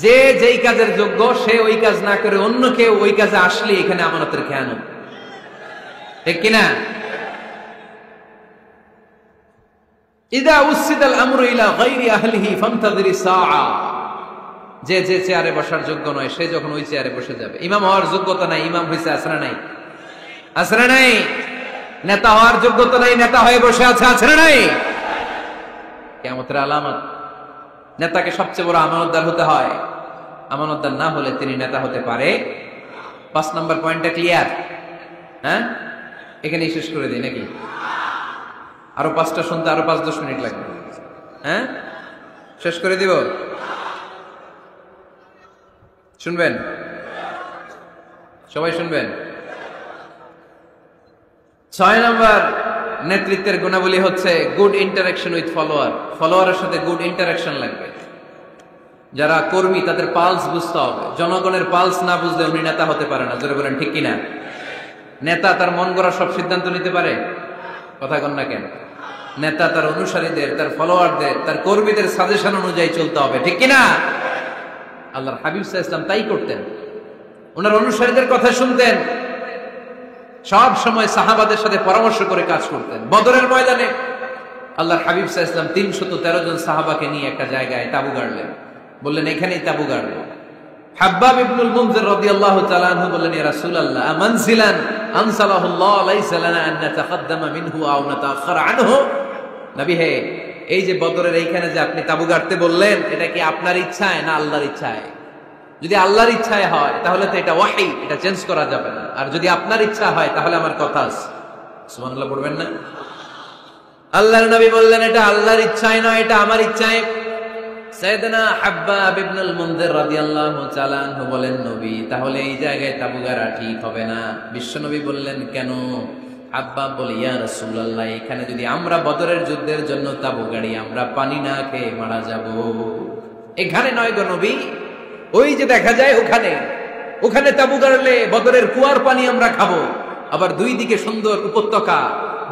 যে যেই কাজের যোগ্য সে ওই কাজ না করে অন্য কেউ ওই কাজে আসলে এখানে আমানতের খেয়ানত, ঠিক কিনা? ইদা উসিদাল আমরু ইলা গায়রি আহলিহি ফান্তাযিরিস সাআ, যে যে চেয়ারে বসার যোগ্য নয় সে যখন ওই চেয়ারে বসে যাবে। ইমাম হওয়ার যোগ্যতা নাই, ইমাম হইছে, আছে না নাই? আছে না নাই? নেতা হওয়ার যোগ্যতা নাই, নেতা হয়ে বসে আছে, আছে না নাই? কিয়ামতের আলামত। নেতাকে সবচেয়ে বড় আমানতদার হতে হয়, আমানতদার না হলে তিনি নেতা হতে পারে। 5 নম্বর পয়েন্টটা ক্লিয়ার? হ্যাঁ, এখানেই শেষ করে দিই নাকি? আরো 5টা শুনতে আরো 5-10 মিনিট লাগবে। হ্যাঁ, শেষ করে দিব? শুনবেন? সবাই শুনবেন? 6 নম্বর নেতৃত্বের গুণাবলী হচ্ছে গুড ইন্টারাকশন উইথ ফলোয়ার। ফলোয়ারের সাথে গুড ইন্টারাকশন লাগবে। যারা কর্মী তাদের পালস বুঝতে হবে। জনগণের পালস না বুঝলে উনি নেতা হতে পারে না। জোরে বলেন ঠিক কিনা? নেতা তার মন গড়া সব সিদ্ধান্ত নিতে পারে? কথা কন না কেন? নেতা তার অনুসারীদের, তার ফলোয়ারদের, তার কর্মীদের সাজেশন অনুযায়ী চলতে হবে, ঠিক কিনা? আল্লাহর হাবিব সাল্লাল্লাহু আলাইহি ওয়াসাল্লাম তাই করতেন। ওনার অনুসারীদের কথা শুনতেন, সব সময় সাহাবাদের সাথে পরামর্শ করে কাজ করতেন। বদরের ময়দানে আল্লাহর হাবিব সাল্লাল্লাহু আলাইহি ওয়াসাল্লাম 313 জন সাহাবাকে নিয়ে একটা জায়গায় তাঁবু গাড়লেন, বললেন এখানেই তাঁবু গাড়ব। হাব্বাব ইবনুল মুনজির রাদিয়াল্লাহু তাআলা আনহু বললেন, ইয়া রাসূলুল্লাহ, আমানজিলান আনসালাহুল্লাহ লাইসা লানা আন নাতাকাদ্দামা মিনহু আও নাতাআখারা আনহু। নবী হে, এই যে বদরের এইখানে যে আপনি তাঁবু গাড়তে বললেন, এটা কি আপনার ইচ্ছায় না আল্লাহর ইচ্ছায়? যদি আল্লাহর ইচ্ছায় হয় তাহলে তো এটা ওয়াহী, এটা চেঞ্জ করা যাবে না। আর যদি আপনার ইচ্ছা হয় তাহলে আমার কথা আছে। সুবহানাল্লাহ পড়বেন না? আল্লাহর নবী বললেন, এটা আল্লাহর ইচ্ছায় নয়, এটা আমার ইচ্ছায়। সাইয়েদনা হাব্বাব ইবনুল মুনজির রাদিয়াল্লাহু তাআলা আনহু বলেন, নবী তাহলে এই জায়গায় তাঁবু গাড়া ঠিক হবে না। বিশ্বনবী বললেন, কেন? হাব্বাব বলে, ইয়া রাসূলুল্লাহ, এখানে যদি আমরা বদরের যুদ্ধের জন্য তাঁবু গাড়ি, আমরা পানি না খেয়ে মারা যাব। এখানে নয় গো নবী, ওই যে দেখা যায় ওখানে তাঁবু গাড়লে বদরের কুয়ার পানি আমরা খাবো। আবার দুই দিকে সুন্দর উপত্যকা,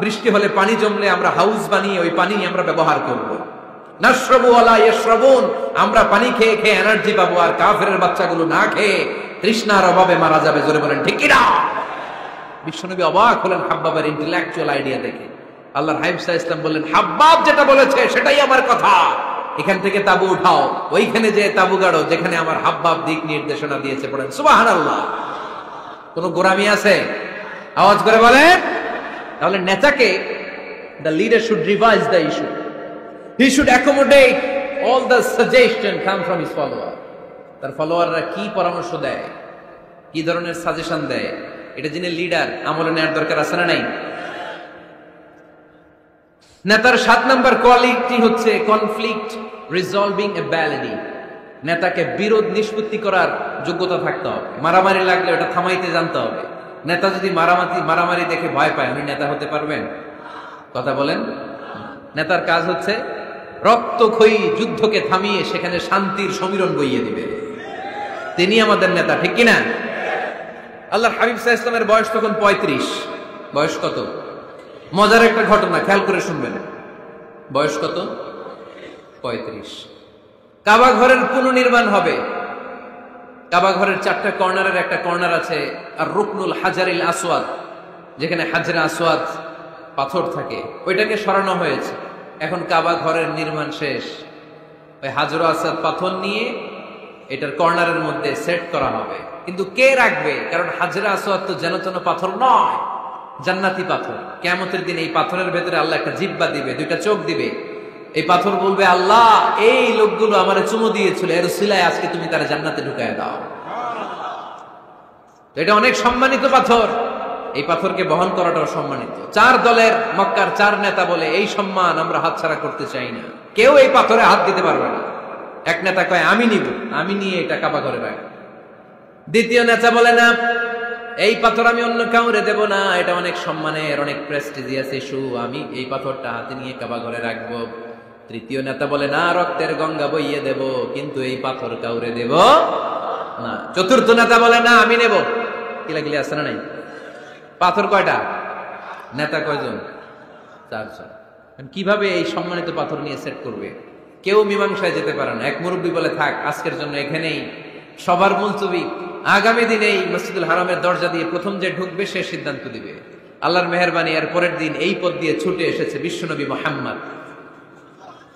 বৃষ্টি হলে পানি জমলে আমরা হাউস বানিয়ে ওই পানি আমরা ব্যবহার করব। নাশরাবু ওয়ালা ইয়াশরাবুন, আমরা পানি খেয়ে খেয়ে এনার্জি পাবো, আর কাফেরের বাচ্চাগুলো না খেয়ে তৃষ্ণার অভাবে মারা যাবে। জোরে বলেন ঠিক কি না? বিশ্বনবী অবাক হলেন হাব্বাবের ইন্টেলেকচুয়াল আইডিয়া দেখে। আল্লাহর হাবিব সাল্লাল্লাহু আলাইহি ওয়াসাল্লাম বললেন, হাব্বাব যেটা বলেছে সেটাই আমার কথা, এখান থেকে তাঁবু উঠাও, ওইখানে যে তাঁবু গাড়ো যেখানে আমার হাব্বাব দিক নির্দেশনা দিয়েছে। পড়েন সুবহানাল্লাহ। কোন গোরামি আছে? আওয়াজ করে বলেন। তাহলে নেতাকে, the leader should revise the issue. He should accommodate all the suggestion come from his follower. তার ফলোয়াররা কি পরামর্শ দেয়, কি ধরনের সাজেশন দেয়, এটা যিনি লিডার আমলে নেওয়ার দরকার আছে না নাই? নেতার 7 নম্বর কোয়ালিটি হচ্ছে কনফ্লিক্ট রিজলভিং এবিলিটি। নেতাকে বিরোধ নিষ্পত্তি করার যোগ্যতা থাকতে হবে। মারামারি লাগলে ওটা থামাইতে জানতে হবে। নেতা যদি মারামারি দেখে ভয় পায়, উনি নেতা হতে পারবেন? কথা বলেন। নেতার কাজ হচ্ছে রক্তক্ষয়ী যুদ্ধকে থামিয়ে সেখানে শান্তির সমীরণ বইয়ে দিবে। তিনি আমাদের নেতা, ঠিক কিনা? আল্লাহর হাবিব সাল্লাল্লাহু আলাইহি ওয়াসাল্লামের বয়স তখন 35। বয়স কত? মজার একটা ঘটনা, খেয়াল করে শুনবেন। বয়স কত? 35। কাবা ঘরের পুনর্নির্মাণ হবে। কাবা ঘরের 4টা কর্নারের একটা কর্নার আছে আর রুকনুল হাজারিল আসওয়াদ, যেখানে হাজরে আসওয়াদ পাথর থাকে, ওইটাকে সরানো হয়েছে। এখন কাবা ঘরের নির্মাণ শেষ, ওই হাজর আসওয়াদ পাথর নিয়ে এটার কর্নারের মধ্যে সেট করা হবে। কিন্তু কে রাখবে? কারণ হাজরে আসওয়াদ তো যেন তেন পাথর নয়, জান্নাতি পাথর। কিয়ামতের দিন এই পাথরের ভেতরে আল্লাহ একটা জিহ্বা দিবে, 2টা চোখ দিবে। এই পাথর বলবে, আল্লাহ এই লোকগুলো আমারে চুমু দিয়েছিল, এর উসিলায় আজকে তুমি তারা জান্নাতে ঢুকায় দাও। তো এটা অনেক সম্মানিত পাথর, এই পাথরকে বহন করাটাও সম্মানিত। 4 দলের মক্কার 4 নেতা বলে, এই সম্মান আমরা হাতছাড়া করতে চাই না, কেউ এই পাথরে হাত দিতে পারবে না। এক নেতা কয়, আমি নিব, আমি নিয়ে এটা কাবা ঘরে রাখবো। দ্বিতীয় নেতা বলে, না, এই পাথর আমি অন্য কাউরে দেব না, এটা অনেক সম্মানের, অনেক প্রেস্টিজিয়াস ইস্যু, আমি এই পাথরটা হাতে নিয়ে কাবা ঘরে রাখবো। তৃতীয় নেতা বলে, না, রক্তের গঙ্গা বইয়ে দেব, কিন্তু এই পাথর কাউরে দেব না। চতুর্থ নেতা বলে, না, আমি নেব। কিলাকিলি আছে না নাই? পাথর কয়টা? নেতা কয়জন? 4 জন। কিভাবে এই সম্মানিত পাথর নিয়ে সেট করবে? কেউ মীমাংসায় যেতে পারে না। এক মুরব্বী বলে, থাক, আজকের জন্য এখানেই সবার মুলতবি, আগামী দিনে এই মসজিদুল হারামের দরজা দিয়ে প্রথম যে ঢুকবে সে সিদ্ধান্ত দিবে। আল্লাহর মেহেরবানি, এর পরের দিন এই পথ দিয়ে ছুটে এসেছে বিশ্বনবী মুহাম্মদ।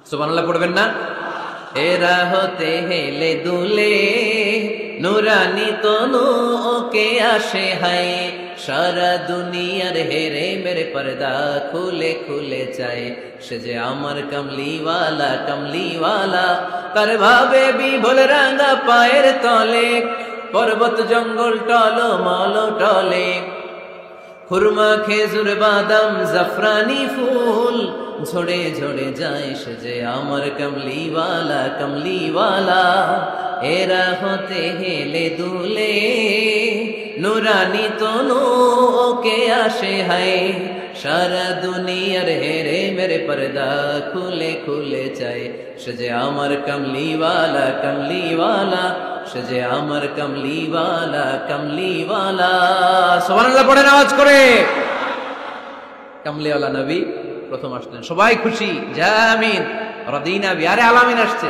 সুবহানাল্লাহ পড়বেন না? এরা হতে হেলে দুলে নুরানি তনু ওকে আসে হায়, সারা দুনিয়ার হেরে মেরে পর্দা খুলে খুলে চায়, সে যে আমার কমলিওয়ালা কমলিওয়ালা, তার ভাবে বিভোল রাঙা পায়ের তলে, পর্বত জঙ্গল টল মল টলে, খুরমা খেজুর বাদাম জাফরানি ফুল ঝরে ঝরে যায়, সে যে আমার কমলিওয়ালা কমলিওয়ালা। এরা হতে হেলে দুলে নুরানি তনু ওকে আসে হায়, সারা দুনিয়ার হেরে মেরে পর্দা খুলে খুলে চাই, সে যে আমার কমলিওয়ালা কমলিওয়ালা, সে যে আমার কমলিওয়ালা কমলিওয়ালা। সুবহানাল্লাহ পড়েন আওয়াজ করে। কমলিওয়ালা নবী প্রথম আসলেন, সবাই খুশি, জামিন রাদিনা বি। আরে আলামিন আসছে,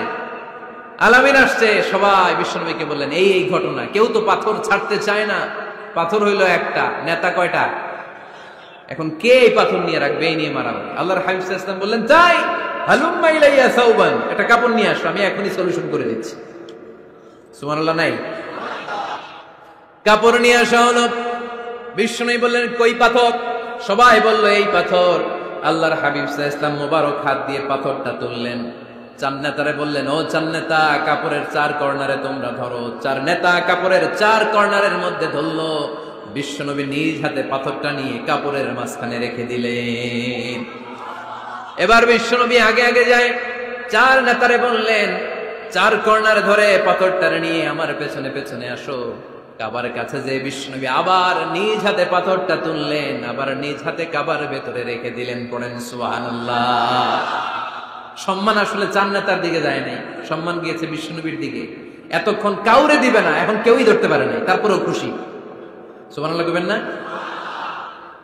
আলামিন আসছে। সবাই বিশ্বনবীকে বললেন এই এই ঘটনা। কেউ তো পাথর ছাড়তে চায় না। পাথর হইল একটা, নেতা কয়টা? এখন কে এই পাথর নিয়ে রাখবে? এই নিয়ে মারামারি। আল্লাহর হাবিব সাল্লাল্লাহু আলাইহি ওয়াসাল্লাম বললেন তাই হালুম্মা ইলাইয়া সাউবান, একটা কাপড় নিয়ে আসো, আমি এখনই সলিউশন করে দিচ্ছি। সুবহানাল্লাহ নাই? কাপড় নিয়ে আসা হলো। বিশ্বনবী বললেন কই পাথর? সবাই বলল এই পাথর। আল্লাহর হাবিব সাল্লাল্লাহু আলাইহি ওয়াসাল্লাম মোবারক হাত দিয়ে পাথরটা তুললেন। চার নেতারে বললেন ও চার নেতা, কাপড়ের চার কর্নারে তোমরা ধরো। চার নেতা কাপড়ের চার কর্নারের মধ্যে ধরলো। বিশ্বনবী নিজ হাতে পাথরটা নিয়ে কাপড়ের মাঝখানে রেখে দিলেন। এবার বিশ্বনবী আগে আগে যায়, চার নেতারে বললেন চার কর্নার ধরে পাথরটা নিয়ে আমার পেছনে পেছনে আসো। কাবার কাছে যে বিশ্বনবী আবার নিজ হাতে পাথরটা তুললেন, আবার নিজ হাতে কাবার ভেতরে রেখে দিলেন। পড়েন সুবহানাল্লাহ। সম্মান আসলে চার নেতার দিকে যায় নাই, সম্মান গিয়েছে বিশ্বনবীর দিকে। এতক্ষণ কাউরে দিবে না, এখন কেউই ধরতে পারে নাই, তারপরেও খুশি। সুবহানাল্লাহ কইবেন না?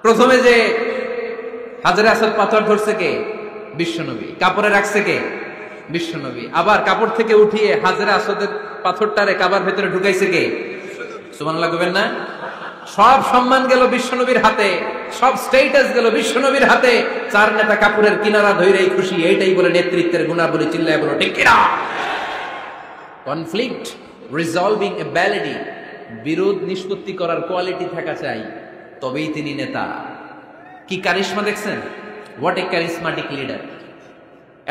প্রথমে যে হাজরে আসওয়াদ পাথর ধরছে কে? বিশ্বনবী। কাপড়ে রাখছে কে? বিশ্বনবী। আবার কাপড় থেকে উঠিয়ে হাজরে আসওয়াদের পাথরটারে কাবার ভেতরে ঢুকাইছে কে? সুবহানাল্লাহ কইবেন না? সব সম্মান গেল বিশ্বনবীর হাতে, সব স্টেটাস গেল বিশ্বনবীর হাতে। চার নেতা কাপড়ের কিনারা ধইরেই খুশি। এইটাই বলে নেতৃত্বের গুণাবলী। চিল্লায় বলো ঠিক কিনা? কনফ্লিক্ট রিজলভিং এবিলিটি, বিরোধ নিষ্পত্তি করার কোয়ালিটি থাকা চাই, তবেই তিনি নেতা। কি কারিশমা দেখছেন? What a charismatic leader.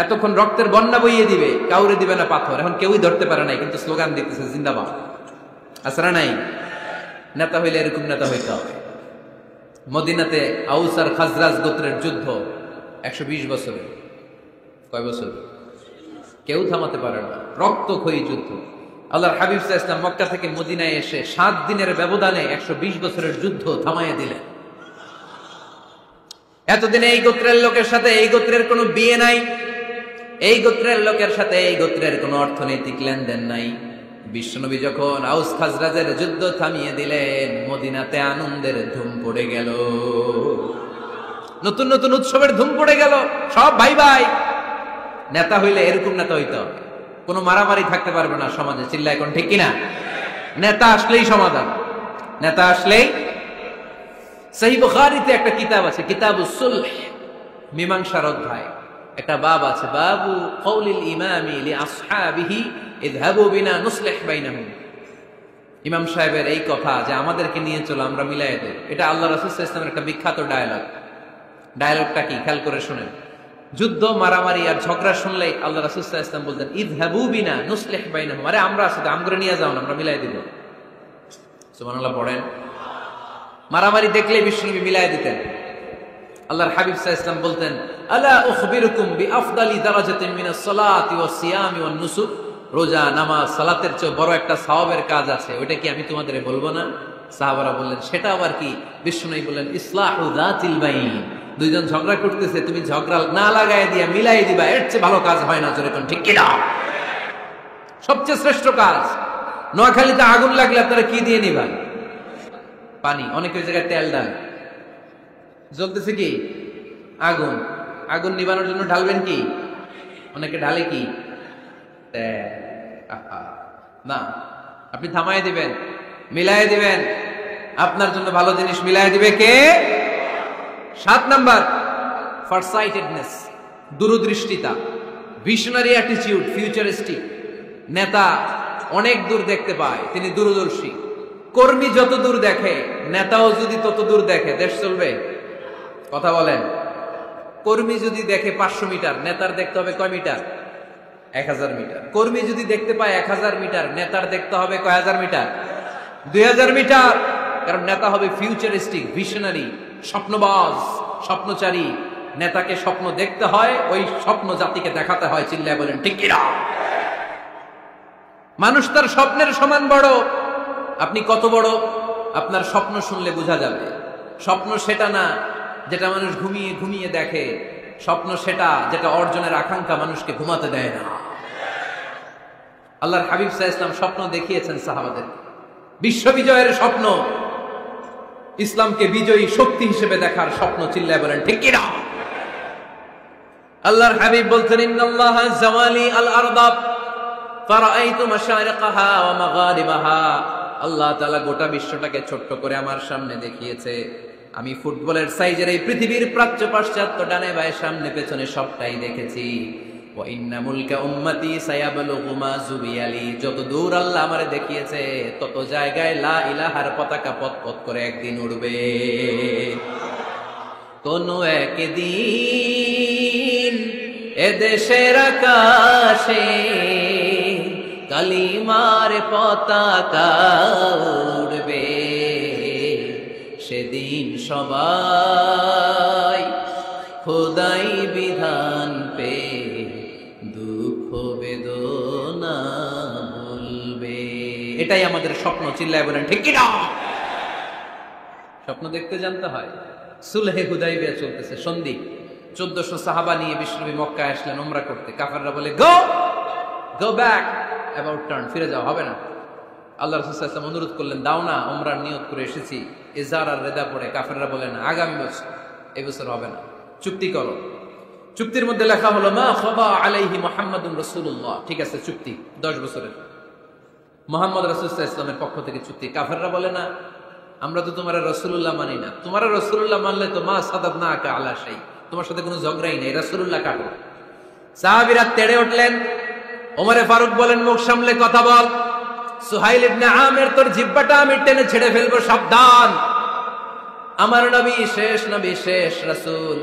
এতক্ষণ রক্তের বন্যা বইয়ে দিবে, কাউরে দিবে না পাথর। এখন কেউই ধরতে পারে নাই, কিন্তু স্লোগান দিতেছে জিন্দাবাদ। আসরা নাই? নেতা হইলে এরকম নেতা হইতে হবে। মদিনাতে আউস আর খাজরাজ গোত্রের যুদ্ধ 120 বছরের। কয় বছর? কেউ থামাতে পারে না, রক্তক্ষয়ী যুদ্ধ। আল্লাহর হাবিব সাল্লাল্লাহু আলাইহি ওয়াসাল্লাম মক্কা থেকে মদিনায় এসে 7 দিনের ব্যবধানে 120 বছরের যুদ্ধ থামাইয়া দিলেন। এতদিনে এই গোত্রের লোকের সাথে এই গোত্রের কোনো বিয়ে নাই, এই গোত্রের লোকের সাথে এই গোত্রের কোনো অর্থনৈতিক লেনদেন নাই। বিশ্বনবী যখন আউস খাজরাজের যুদ্ধ থামিয়ে দিলেন, মদিনাতে আনন্দের ধুম পড়ে গেল, নতুন নতুন উৎসবের ধুম পড়ে গেল। সব ভাই ভাই। নেতা হইলে এরকম নেতা হইতে হবে, কোনো মারামারি থাকতে পারবে না সমাজে। চিল্লায় কোন ঠিক কিনা? নেতা আসলেই সমাধান, নেতা আসলেই। সহিহ বুখারীতে একটা কিতাব আছে, কিতাবুস সুলহ, মীমাংসার অধ্যায়। একটা বাব আছে, বাবু কওলিল ইমামি লি আসহাবিহি ইযহাবু বিনা নুসলিহ বাইনাহুম। ইমাম সাহেবের এই কথা যে আমাদেরকে নিয়ে চলো, আমরা মিলাই দেব। এটা আল্লাহ রাসূল সাল্লাল্লাহু আলাইহি ওয়াসাল্লামের একটা বিখ্যাত ডায়ালগ। ডায়ালগটা কি খেয়াল করে শুনেন। যুদ্ধ মারামারি আর ঝগড়া শুনলেই আল্লাহ রাসূল সাল্লাল্লাহু আলাইহি ওয়াসাল্লাম বলতেন ইযহাবু বিনা নুসলিহ বাইনাহুম। আরে আমরা আছি তো, আমগরে নিয়ে যাও না, আমরা মিলাই দেব। সুবহানাল্লাহ পড়েন। মারামারি দেখলে বিশ্বনবী মিলাই দিতেন। আল্লাহর হাবিব সাল্লাল্লাহু আলাইহি ওয়াসাল্লাম বলতেন আলা উখবিরুকুম বিআফদালি দারাজাতিন মিনাস সালাতি ওয়াস সিয়ামি ওয়ান নুসুক। রোজা, নামাজ, সালাতের চেয়ে বড় একটা সওয়াবের কাজ আছে, ওইটা কি আমি তোমাদের বলবো না? সাহাবারা বললেন সেটা আবার কি? বিশ্বনবী বললেন ইসলাহু যাতিল বাইন। দুইজন ঝগড়া করতেছে, তুমি ঝগড়া না লাগায় দিয়া মিলাই দিবা, এর চেয়ে ভালো কাজ হয় না। জোরে কোন ঠিক কিনা? সবচেয়ে শ্রেষ্ঠ কাজ। নোয়াখালীতে আগুন লাগলে আপনারা কি দিয়ে নিবেন? পানি। অনেক ওই জায়গায় তেল ডাল জ্বলতেছে, কি আগুন। আগুন নিবানোর জন্য ঢালবেন কি? অনেকে ঢালে কি? না, আপনি থামায় দিবেন, মিলাই দিবেন। আপনার জন্য ভালো জিনিস মিলাই দিবে কে? 7 নাম্বার, ফারসাইটেডনেস, দূরদৃষ্টিতা, ভিশনারি অ্যাটিটিউড, ফিউচারিস্টিক। নেতা অনেক দূর দেখতে পায়, তিনি দূরদর্শী। কর্মী যত দূর দেখে, নেতাও যদি তত দূর দেখে, দেশ চলবে? কথা বলেন। কর্মী যদি দেখে 500 মিটার, নেতার দেখতে হবে কয় মিটার? 1000 মিটার। কর্মী যদি দেখতে পায় 1000 মিটার, নেতার দেখতে হবে কয় হাজার মিটার? 2000 মিটার। কারণ নেতা হবে ফিউচারিস্টিক, ভিশনারি, স্বপ্নবাজ, স্বপ্নচারী। নেতাকে স্বপ্ন দেখতে হয়, ওই স্বপ্ন জাতিকে দেখাতে হয়। চিল্লায় বলেন ঠিক কিনা? মানুষ তার স্বপ্নের সমান বড়। আপনি কত বড় আপনার স্বপ্ন শুনলে বোঝা যাবে। স্বপ্ন সেটা না যেটা মানুষ ঘুমিয়ে ঘুমিয়ে দেখে, স্বপ্ন সেটা যেটা অর্জনের আকাঙ্ক্ষা মানুষকে ঘুমাতে দেয় না। আল্লাহর হাবিব সাল্লাল্লাহু আলাইহি ওয়াসাল্লাম স্বপ্ন দেখিয়েছেন সাহাবাদের, বিশ্ব বিজয়ের স্বপ্ন, ইসলামকে বিজয়ী শক্তি হিসেবে দেখার স্বপ্ন। চিল্লায় বলেন ঠিক কি না? আল্লাহর হাবিব বলতেন, ইন্নাল্লাহা জাওয়ালি আল আরদা ফারাআইতু মাশারিকাহা ওয়া মাগারিবাহা। আল্লাহ তাআলা গোটা বিশ্বটাকে ছোট্ট করে আমার সামনে দেখিয়েছে। আমি ফুটবলের সাইজের এই পৃথিবীর প্রাচ্য পাশ্চাত্য ডানে বায়ে সামনে পেছনে সবটাই দেখেছি। ওয়া ইন্না মুলকা উম্মতি সায়াবলুগু মা যুবিয়ালি। যত দূর আল্লাহ আমারে দেখিয়েছে তত জায়গায় লা ইলাহার পতাকা পতপত করে একদিন উড়বে। কোন একদিন এদেশের আকাশে কালিমার পতাকা উড়বে। সেদিন সবাই খোদাই বিধান পে দুঃখ বেদনা ভুলবে। এটাই আমাদের স্বপ্ন। চিল্লায় বলেন ঠিক কি না? স্বপ্ন দেখতে জানতে হয়। সুলহে হুদাইবিয়া চলতেছে, সন্ধি। 1400 সাহাবা নিয়ে বিশ্বনবী মক্কায় আসলেন উমরা করতে। কাফেররা বলে গো ব্যাক, অ্যাবাউট টার্ন, ফিরে যাও, হবে না। আল্লাহ রাসূল সাল্লাল্লাহু আলাইহি ওয়াসাল্লাম অনুরোধ করলেন, দাও না, উমরার নিয়ত করে এসেছি। ইজার আর রেদা পড়ে কাফেররা বলেন আগামী বছর, এই বছর হবে না, চুক্তি করো। চুক্তির মধ্যে লেখা হলো মা খাবা আলাইহি মুহাম্মাদুর রাসূলুল্লাহ। ঠিক আছে, চুক্তি 10 বছরের, মুহাম্মদ রাসূল সাল্লাল্লাহু আলাইহি ওয়াসাল্লামের পক্ষ থেকে চুক্তি। কাফেররা বলে না, আমরা তো তোমার রাসূলুল্লাহ মানি না। তোমার রাসূলুল্লাহ মানলে তো মা সাদাদনাকা আলা শাই, তোমার সাথে কোনো ঝগড়াই নেই, রাসূলুল্লাহ কাটো। সাহাবীরা তেড়ে উঠলেন। ওমরে ফারুক বলেন, মুখ সামলে কথা বল। সুহাইল ইবনে আমির, তোর জিহ্বাটা আমি টেনে ছেড়ে ফেলবো, সাবধান। আমার নবী শেষ নবী, শেষ রাসূল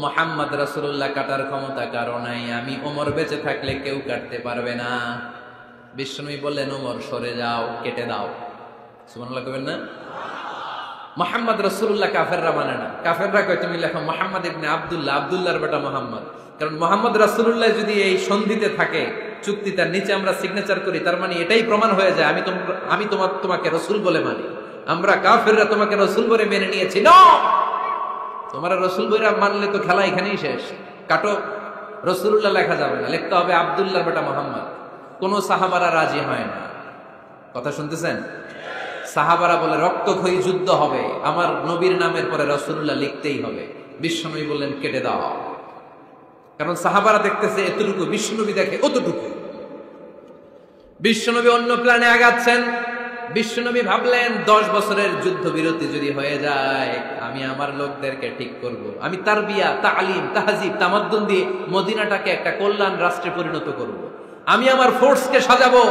মুহাম্মদ রাসূলুল্লাহ কাটার ক্ষমতা কারো নাই। আমি ওমর বেঁচে থাকলে কেউ কাটতে পারবে না। বিশ্বনবী বললেন, ওমর সরে যাও, কেটে দাও। সুবহানাল্লাহ কইবেন না? মুহাম্মদ রাসূলুল্লাহ কাফেররা মানে না। কাফেররা কয় তুমি লেখো মুহাম্মদ ইবনে আব্দুল্লাহ, আব্দুল্লাহর বেটা মুহাম্মদ। কারণ মুহাম্মদ রাসূলুল্লাহ যদি এই সন্ধিতে থাকে, চুক্তি তার নিচে আমরা সিগনেচার করি, তার মানে এটাই প্রমাণ হয়ে যায় আমি তোমাকে রাসূল বলে মানি। আমরা কাফেররা তোমাকে রাসূল বলে মেনে নিয়েছি। না, তোমার রাসূল বলে মানলে তো খেলা এখানেই শেষ। কাটো, রাসূলুল্লাহ লেখা যাবে না, লিখতে হবে আব্দুল্লাহর বেটা মুহাম্মদ। কোন সাহাবারা রাজি হয় না। কথা শুনতেছেন? সাহাবারা বলে রক্তক্ষয়ী যুদ্ধ হবে, আমার নবীর নামের পরে রাসূলুল্লাহ লিখতেই হবে। বিশ্বনবী বললেন কেটে দাও। কারণ সাহাবারা দেখতেছে এতটুকু, বিশ্বনবী দেখে অতটুকু। বিশ্বনবী অন্য প্ল্যানে আগাচ্ছেন। বিশ্বনবী ভাবলেন 10 বছরের যুদ্ধ বিরতি যদি হয়ে যায়, আমি আমার লোকদেরকে ঠিক করব। আমি তারবিয়া, তালিম, তাহজিব, তামাদ্দুন দিয়ে মদিনাটাকে একটা কল্যাণ রাষ্ট্রে পরিণত করব। আমি আমার ফোর্সকে সাজাবো,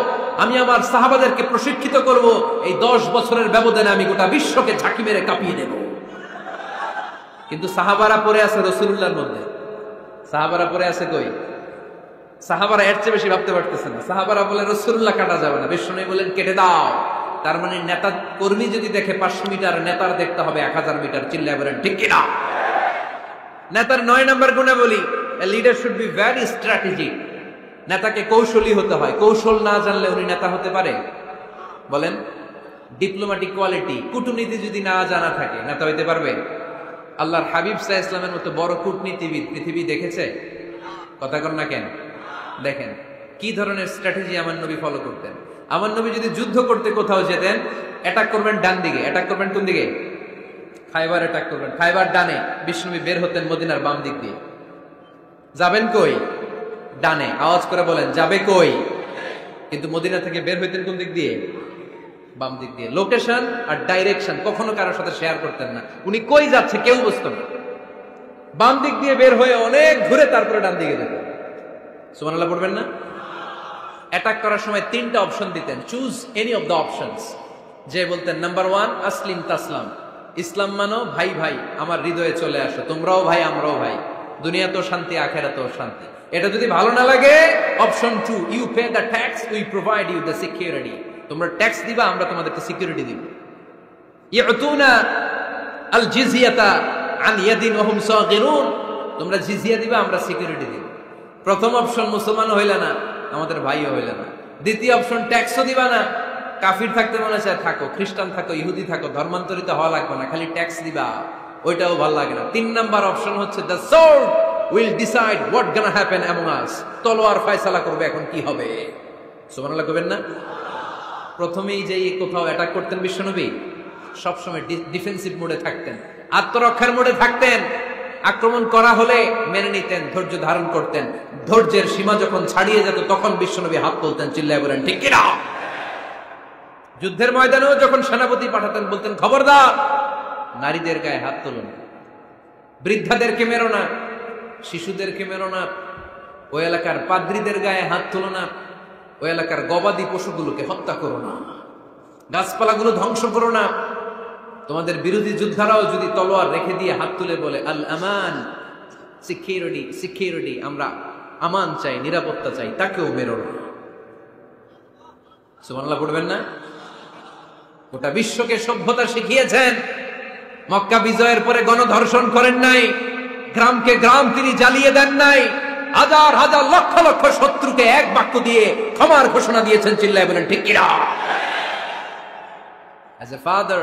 আমি আমার সাহাবাদেরকে প্রশিক্ষিত করব। এই 10 বছরের ব্যবধানে আমি গোটা বিশ্বকে ঝাঁকি মেরে কাঁপিয়ে দেব। কিন্তু সাহাবারা পড়ে আছে রাসূলুল্লাহর মধ্যে। সাহাবারা পড়ে আছে কই? সাহাবারা এর চেয়ে বেশি ভাবতে পারতেছে না। সাহাবারা বলে রাসূলুল্লাহ কাটা যাবে না। বিশ্বনবী বলেন কেটে দাও। তার মানে নেতা কর্মী যদি দেখে 500 মিটার, নেতার দেখতে হবে 1000 মিটার। চিল্লায় বলেন ঠিক কি না? নেতার 9 নম্বর গুণাবলী, a leader should be very strategic। নেতাকে কৌশলী হতে হয়। কৌশল না জানলে উনি নেতা হতে পারে? বলেন, ডিপ্লোম্যাটিক কোয়ালিটি, কূটনীতি যদি না জানা থাকে নেতা হইতে পারবে? আল্লাহর হাবিব সাল্লাল্লাহু আলাইহি ওয়াসাল্লামের মতো বড় কূটনীতিবিদ পৃথিবী দেখেছে? কথা কর না কেন? দেখেন কি ধরনের স্ট্র্যাটেজি আমার নবী ফলো করতেন। আমার নবী যদি যুদ্ধ করতে কোথাও যেতেন, অ্যাটাক করবেন ডান দিকে। অ্যাটাক করবেন কোন দিকে? খায়বার অ্যাটাক করবেন, খায়বার ডানে। বিশ্বনবী বের হতেন মদিনার বাম দিক দিয়ে। যাবেন কই? ডানে। আওয়াজ করে বলেন যাবে কই? কিন্তু মদিনা থেকে বের হইতেন কোন দিক দিয়ে? বাম দিক দিয়ে। লোকেশন আর ডাইরেকশন কখনো কারোর সাথে শেয়ার করতেন না। উনি কই যাচ্ছে কেউ বুঝতো না। বাম দিক দিয়ে বের হয়ে অনেক ঘুরে তারপরে ডান দিকে যেতেন। সুবহানাল্লাহ পড়বেন না? অ্যাটাক করার সময় 3টা অপশন দিতেন, choose any of the options. যে বলতেন নাম্বার 1 আসলিম তাসলাম, ইসলাম মানো, ভাই ভাই আমার হৃদয়ে চলে আসো, তোমরাও ভাই আমরাও ভাই, দুনিয়াতেও শান্তি আখিরাতেও শান্তি। এটা যদি ভালো না লাগে, option 2 you pay the tax, we provide you the security. তোমরা ট্যাক্স দিবা, আমরা তোমাদেরকে সিকিউরিটি দিব। ইয়াতুনা আল জিজিয়াতা আন ইয়াদিন ওয়া হুম সাগিরুন, তোমরা জিজিয়া দিবা, আমরা সিকিউরিটি দিব। প্রথম অপশন মুসলমান হইলা না, আমাদের ভাইও হইলা না। দ্বিতীয় অপশন ট্যাক্সও দিবা না, কাফির থাকতে মনে চায় থাকো, খ্রিস্টান থাকো, ইহুদি থাকো, ধর্মান্তরিত হওয়া লাগবে না, খালি ট্যাক্স দিবা। ওইটাও ভালো লাগে না। 3 নাম্বার অপশন হচ্ছে the sword will decide what gonna happen among আস, তলোয়ার ফয়সালা করবে এখন কি হবে। সুবহানাল্লাহ কইবেন না? প্রথমেই যে কোথাও অ্যাটাক করতেন বিশ্বনবী, সবসময় ডিফেন্সিভ মোডে থাকতেন, আত্মরক্ষার মোডে থাকতেন। আক্রমণ করা হলে মেনে নিতেন, ধৈর্য ধারণ করতেন। ধৈর্যের সীমা যখন ছাড়িয়ে যেত তখন বিশ্বনবী হাত তুলতেন, চিল্লায় বলেন ঠিক কিনা। যুদ্ধের ময়দানেও যখন সেনাপতি পাঠাতেন বলতেন খবরদার নারীদের গায়ে হাত তুলুন, বৃদ্ধাদেরকে মেরো না, শিশুদেরকে মেরো না, ওই এলাকার পাদ্রীদের গায়ে হাত তুলো না, ওই এলাকার গবাদি পশুগুলোকে হত্যা করো না, গাছপালাগুলো ধ্বংস করো না। তোমাদের বিরোধী যোদ্ধারাও যদি তলোয়ার রেখে দিয়ে হাত তুলে বলে আল আমান, সিকিউরিটি সিকিউরিটি, আমরা আমান চাই, নিরাপত্তা চাই, তাকেও মেরো না। সুবহানাল্লাহ পড়বেন না? গোটা বিশ্বকে সভ্যতা শিখিয়েছেন। মক্কা বিজয়ের পরে গণধর্ষণ করেন নাই, গ্রামকে গ্রাম তিনি জ্বালিয়ে দেন নাই, হাজার হাজার লক্ষ লক্ষ শত্রুকে এক বাক্য দিয়ে ক্ষমার ঘোষণা দিয়েছেন, চিল্লায় বলেন ঠিক কিনা। As a father,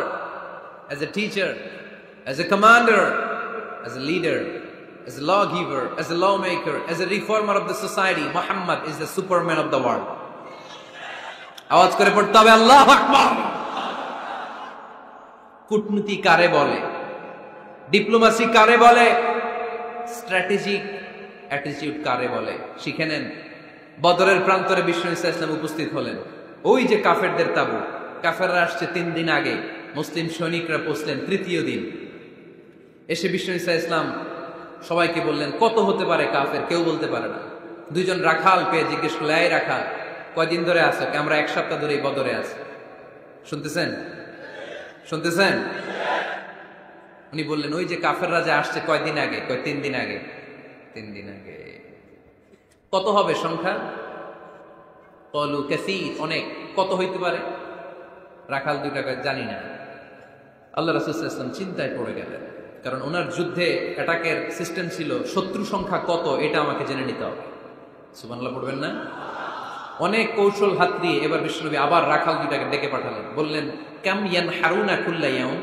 as a teacher, as a commander, as a leader, as a lawgiver, as a lawmaker, as a reformer of the society, Muhammad is the superman of the world. আওয়াজ করে পড়তে হবে আল্লাহু আকবার। কূটনীতি কারে বলে, diplomacy কারে বলে, স্ট্র্যাটেজিক অ্যাটিটিউড কারে বলে শিখে নেন। বদরের প্রান্তরে বিশ্ব ইসলাম উপস্থিত হলেন। ওই যে কাফেরদের তাবু, কাফেররা আসছে 3 দিন আগে, মুসলিম সৈনিকরা পৌঁছলেন 3য় দিন। এসে বিশ্ব ইসলাম সবাইকে বললেন কত হতে পারে কাফের, কেউ বলতে পারে না। 2 জন রাখাল পেয়ে জিজ্ঞেস করলে এই রাখাল কয়দিন ধরে আছো? আমরা 1 সপ্তাহ ধরে বদরে আছি। শুনতেছেন? শুনতেছেন? উনি বললেন ওই যে কাফেররা যে আসছে কয়দিন আগে? 3 দিন আগে। 3 দিন আগে। কত হবে সংখ্যা? কলু কাসীর, অনেক। কত হইতে পারে? রাখাল 2 টাকা জানি না। আল্লাহ রাসূল সাল্লাল্লাহু আলাইহি ওয়াসাল্লাম চিন্তায় পড়ে গেলেন, কারণ ওনার যুদ্ধে অ্যাটাকের সিস্টেম ছিল শত্রু সংখ্যা কত এটা আমাকে জেনে নিতে হবে। সুবহানাল্লাহ পড়বেন না? অনেক কৌশল হাত দিয়ে এবার বিশ্বনবী আবার রাখাল 2 টাকে ডেকে পাঠালেন, বললেন কাম ইয়ানহারুনা কুল্লা ইয়াউম,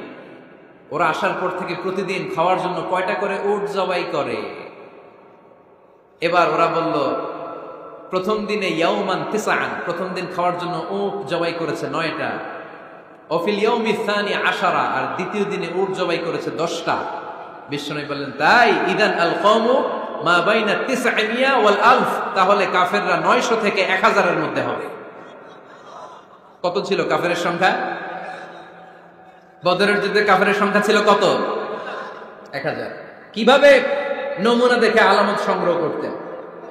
ওরা আসার পর থেকে প্রতিদিন খাওয়ার জন্য কয়টা করে উট জবাই করে? এবার ওরা বলল প্রথম দিনে ইয়াউমান তিসআন, প্রথম দিন খাওয়ার জন্য উট জবাই করেছে 9টা। অফিল ইয়াউমি সানি 10, আর দ্বিতীয় দিনে উট জবাই করেছে 10টা। বিশ্বনবী বললেন তাই ইদান আল কওমু মা বাইনা 900 ওয়াল আলফ, তাহলে কাফেররা 900 থেকে 1000 এর মধ্যে হবে। কত ছিল কাফেরের সংখ্যা? বদরের যুদ্ধে কাফেরের সংখ্যা ছিল কত? 1000। কিভাবে নমুনা দেখে আলামত সংগ্রহ করতেন?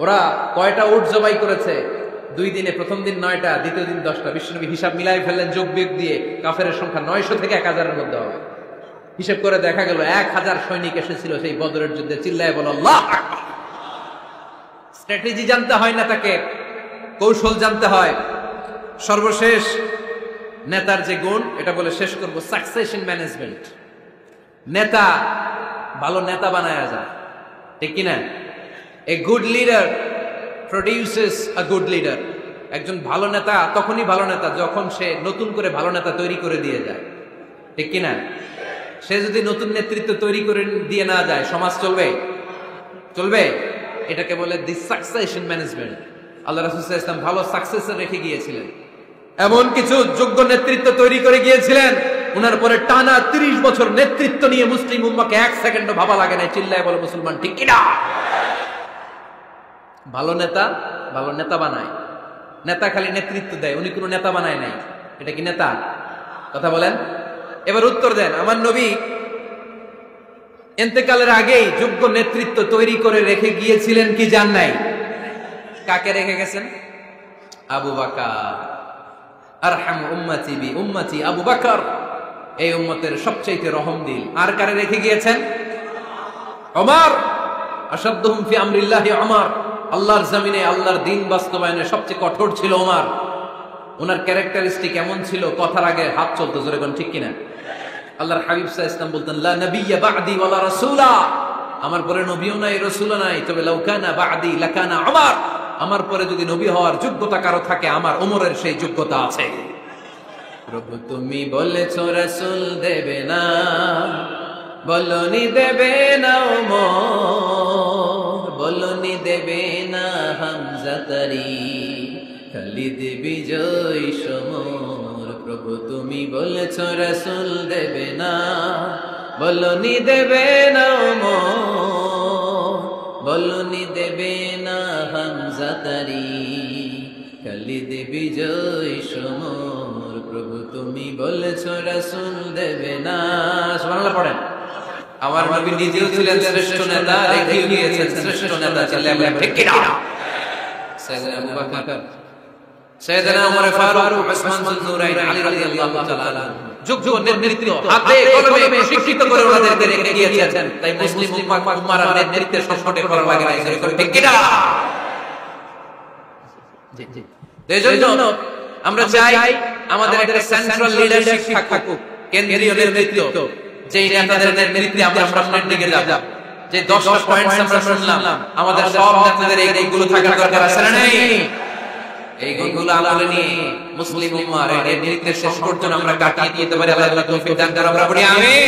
ওরা কয়টা উট জবাই করেছে 2 দিনে? প্রথম দিন 9টা, দ্বিতীয় দিন 10টা। বিশ্বনবী হিসাব মিলাই ফেললেন যোগ বিয়োগ দিয়ে, কাফেরের সংখ্যা 900 থেকে 1000 এর মধ্যে হবে। হিসাব করে দেখা গেল 1000 সৈনিক এসেছিল সেই বদরের যুদ্ধে। চিল্লায় বলো আল্লাহু আকবার। স্ট্র্যাটেজি জানতে হয় না, তাকে কৌশল জানতে হয়। সর্বশেষ নেতার যে গুণ, এটা বলে শেষ করব, সাকসেশন ম্যানেজমেন্ট। নেতা ভালো নেতা বানায়া যায়, ঠিক কিনা? A good leader produces a good leader. একজন ভালো নেতা তখনই ভালো নেতা যখন সে নতুন করে ভালো নেতা তৈরি করে দিয়ে যায়, ঠিক কিনা? সে যদি নতুন নেতৃত্ব তৈরি করে দিয়ে না যায়, সমাজ চলবে? চলবে? এটাকে বলে দি সাকসেশন ম্যানেজমেন্ট। আল্লাহ রাসূল সাল্লাল্লাহু আলাইহি ওয়াসাল্লাম ভালো সাকসেসর রেখে গিয়েছিলেন, এমন কিছু যোগ্য নেতৃত্ব তৈরি করে গিয়েছিলেন। উনার পরে টানা 30 বছর নেতৃত্ব নিয়ে মুসলিম উম্মাহকে 1 সেকেন্ডও ভাবা লাগে না। চিল্লায় বলো মুসলমান ঠিক কিনা? ভালো নেতা ভালো নেতা বানায়। নেতা খালি নেতৃত্ব দেয়, উনি কোনো নেতা বানায় নাই। এটা কি নেতা? কথা বলেন। এবার উত্তর দেন। আমার নবী ইন্তেকালের আগেই যোগ্য নেতৃত্ব তৈরি করে রেখে গিয়েছিলেন কি জান নাই? কাকে রেখে গেছেন? আবু বকর। আরহাম উম্মতি বি উম্মতি আবু বকর, এই উম্মতের সবচেয়ে রহমদিল। আর কারে রেখে গিয়েছেন? ওমর। আশাদ্দুহুম ফি আমরিল্লাহি ওমর, আল্লাহর জমিনে আল্লাহর দ্বীন বাস্তবায়নে সবচেয়ে কঠোর ছিল ওমর। ওনার ক্যারেক্টারিস্টিক এমন ছিল, কথার আগে হাত চলতো, জোরে কোন ঠিক কিনা? আল্লাহর হাবিব সাল্লাল্লাহু আলাইহি ওয়াসাল্লাম বলতেন লা নাবিয়্যা বা'দি ওয়ালা রাসূলা, আমার পরে নবীও নাই রাসূলও নাই, তবে লাউ কানা বা'দি লাকানা ওমর, আমার পরে যদি নবী হওয়ার যোগ্যতা কারো থাকে আমার ওমরের সেই যোগ্যতা আছে। প্রভু তুমি বলেছো রাসূল দেবে না, বলনি দেবে না ওমর, বলনি দেবে না হামজা তারি, খালিদ বিজয় সমর। প্রভু তুমি বলেছ রাসূল দেবে না, বলনি দেবে না ওমর, বলনি দেবে না হামজা তারি, খালিদ বিজয় সমর। প্রভু তুমি বলেছ রাসূল দেবে না। সুবহানাল্লাহ পড়েন। আমার নবী নিজেও ছিলেন শ্রেষ্ঠ নেতা, রেখেও গিয়েছেন শ্রেষ্ঠ নেতা ছিলেন। ঠিক কি না? সাইয়েদনা আবু বকর, সাইয়েদনা ওমর ফারুক, উসমান যুননুরাইন, আলী রাদিয়াল্লাহু তাআলা যুগ যুগ নেতৃত্ব হাতে কলমে শিক্ষিত করে ওনাদেরকে রেখে গিয়েছেন। তাই মুসলিম উম্মাহর নেতৃত্বের সংকটে পড়া লাগে না। ঠিক কি না? জি জি। এজন্য আমরা চাই আমাদের একটা সেন্ট্রাল লিডারশিপ থাকুক, কেন্দ্রীয় নেতৃত্ব, যে নেতাদের নেতৃত্বে আমরা সামনের দিকে যাব। যে 10টা পয়েন্টস আমরা শুনলাম, আমাদের সব নেতাদের এই গুলো থাকার দরকার আছে না নেই? এই গুলো আমলে নিয়ে মুসলিম উম্মাহর এই নেতৃত্বের সংকট আমরা কাটিয়ে দিতে পারি। আল্লাহ তৌফিক দান করুন। আমরা বলি আমিন।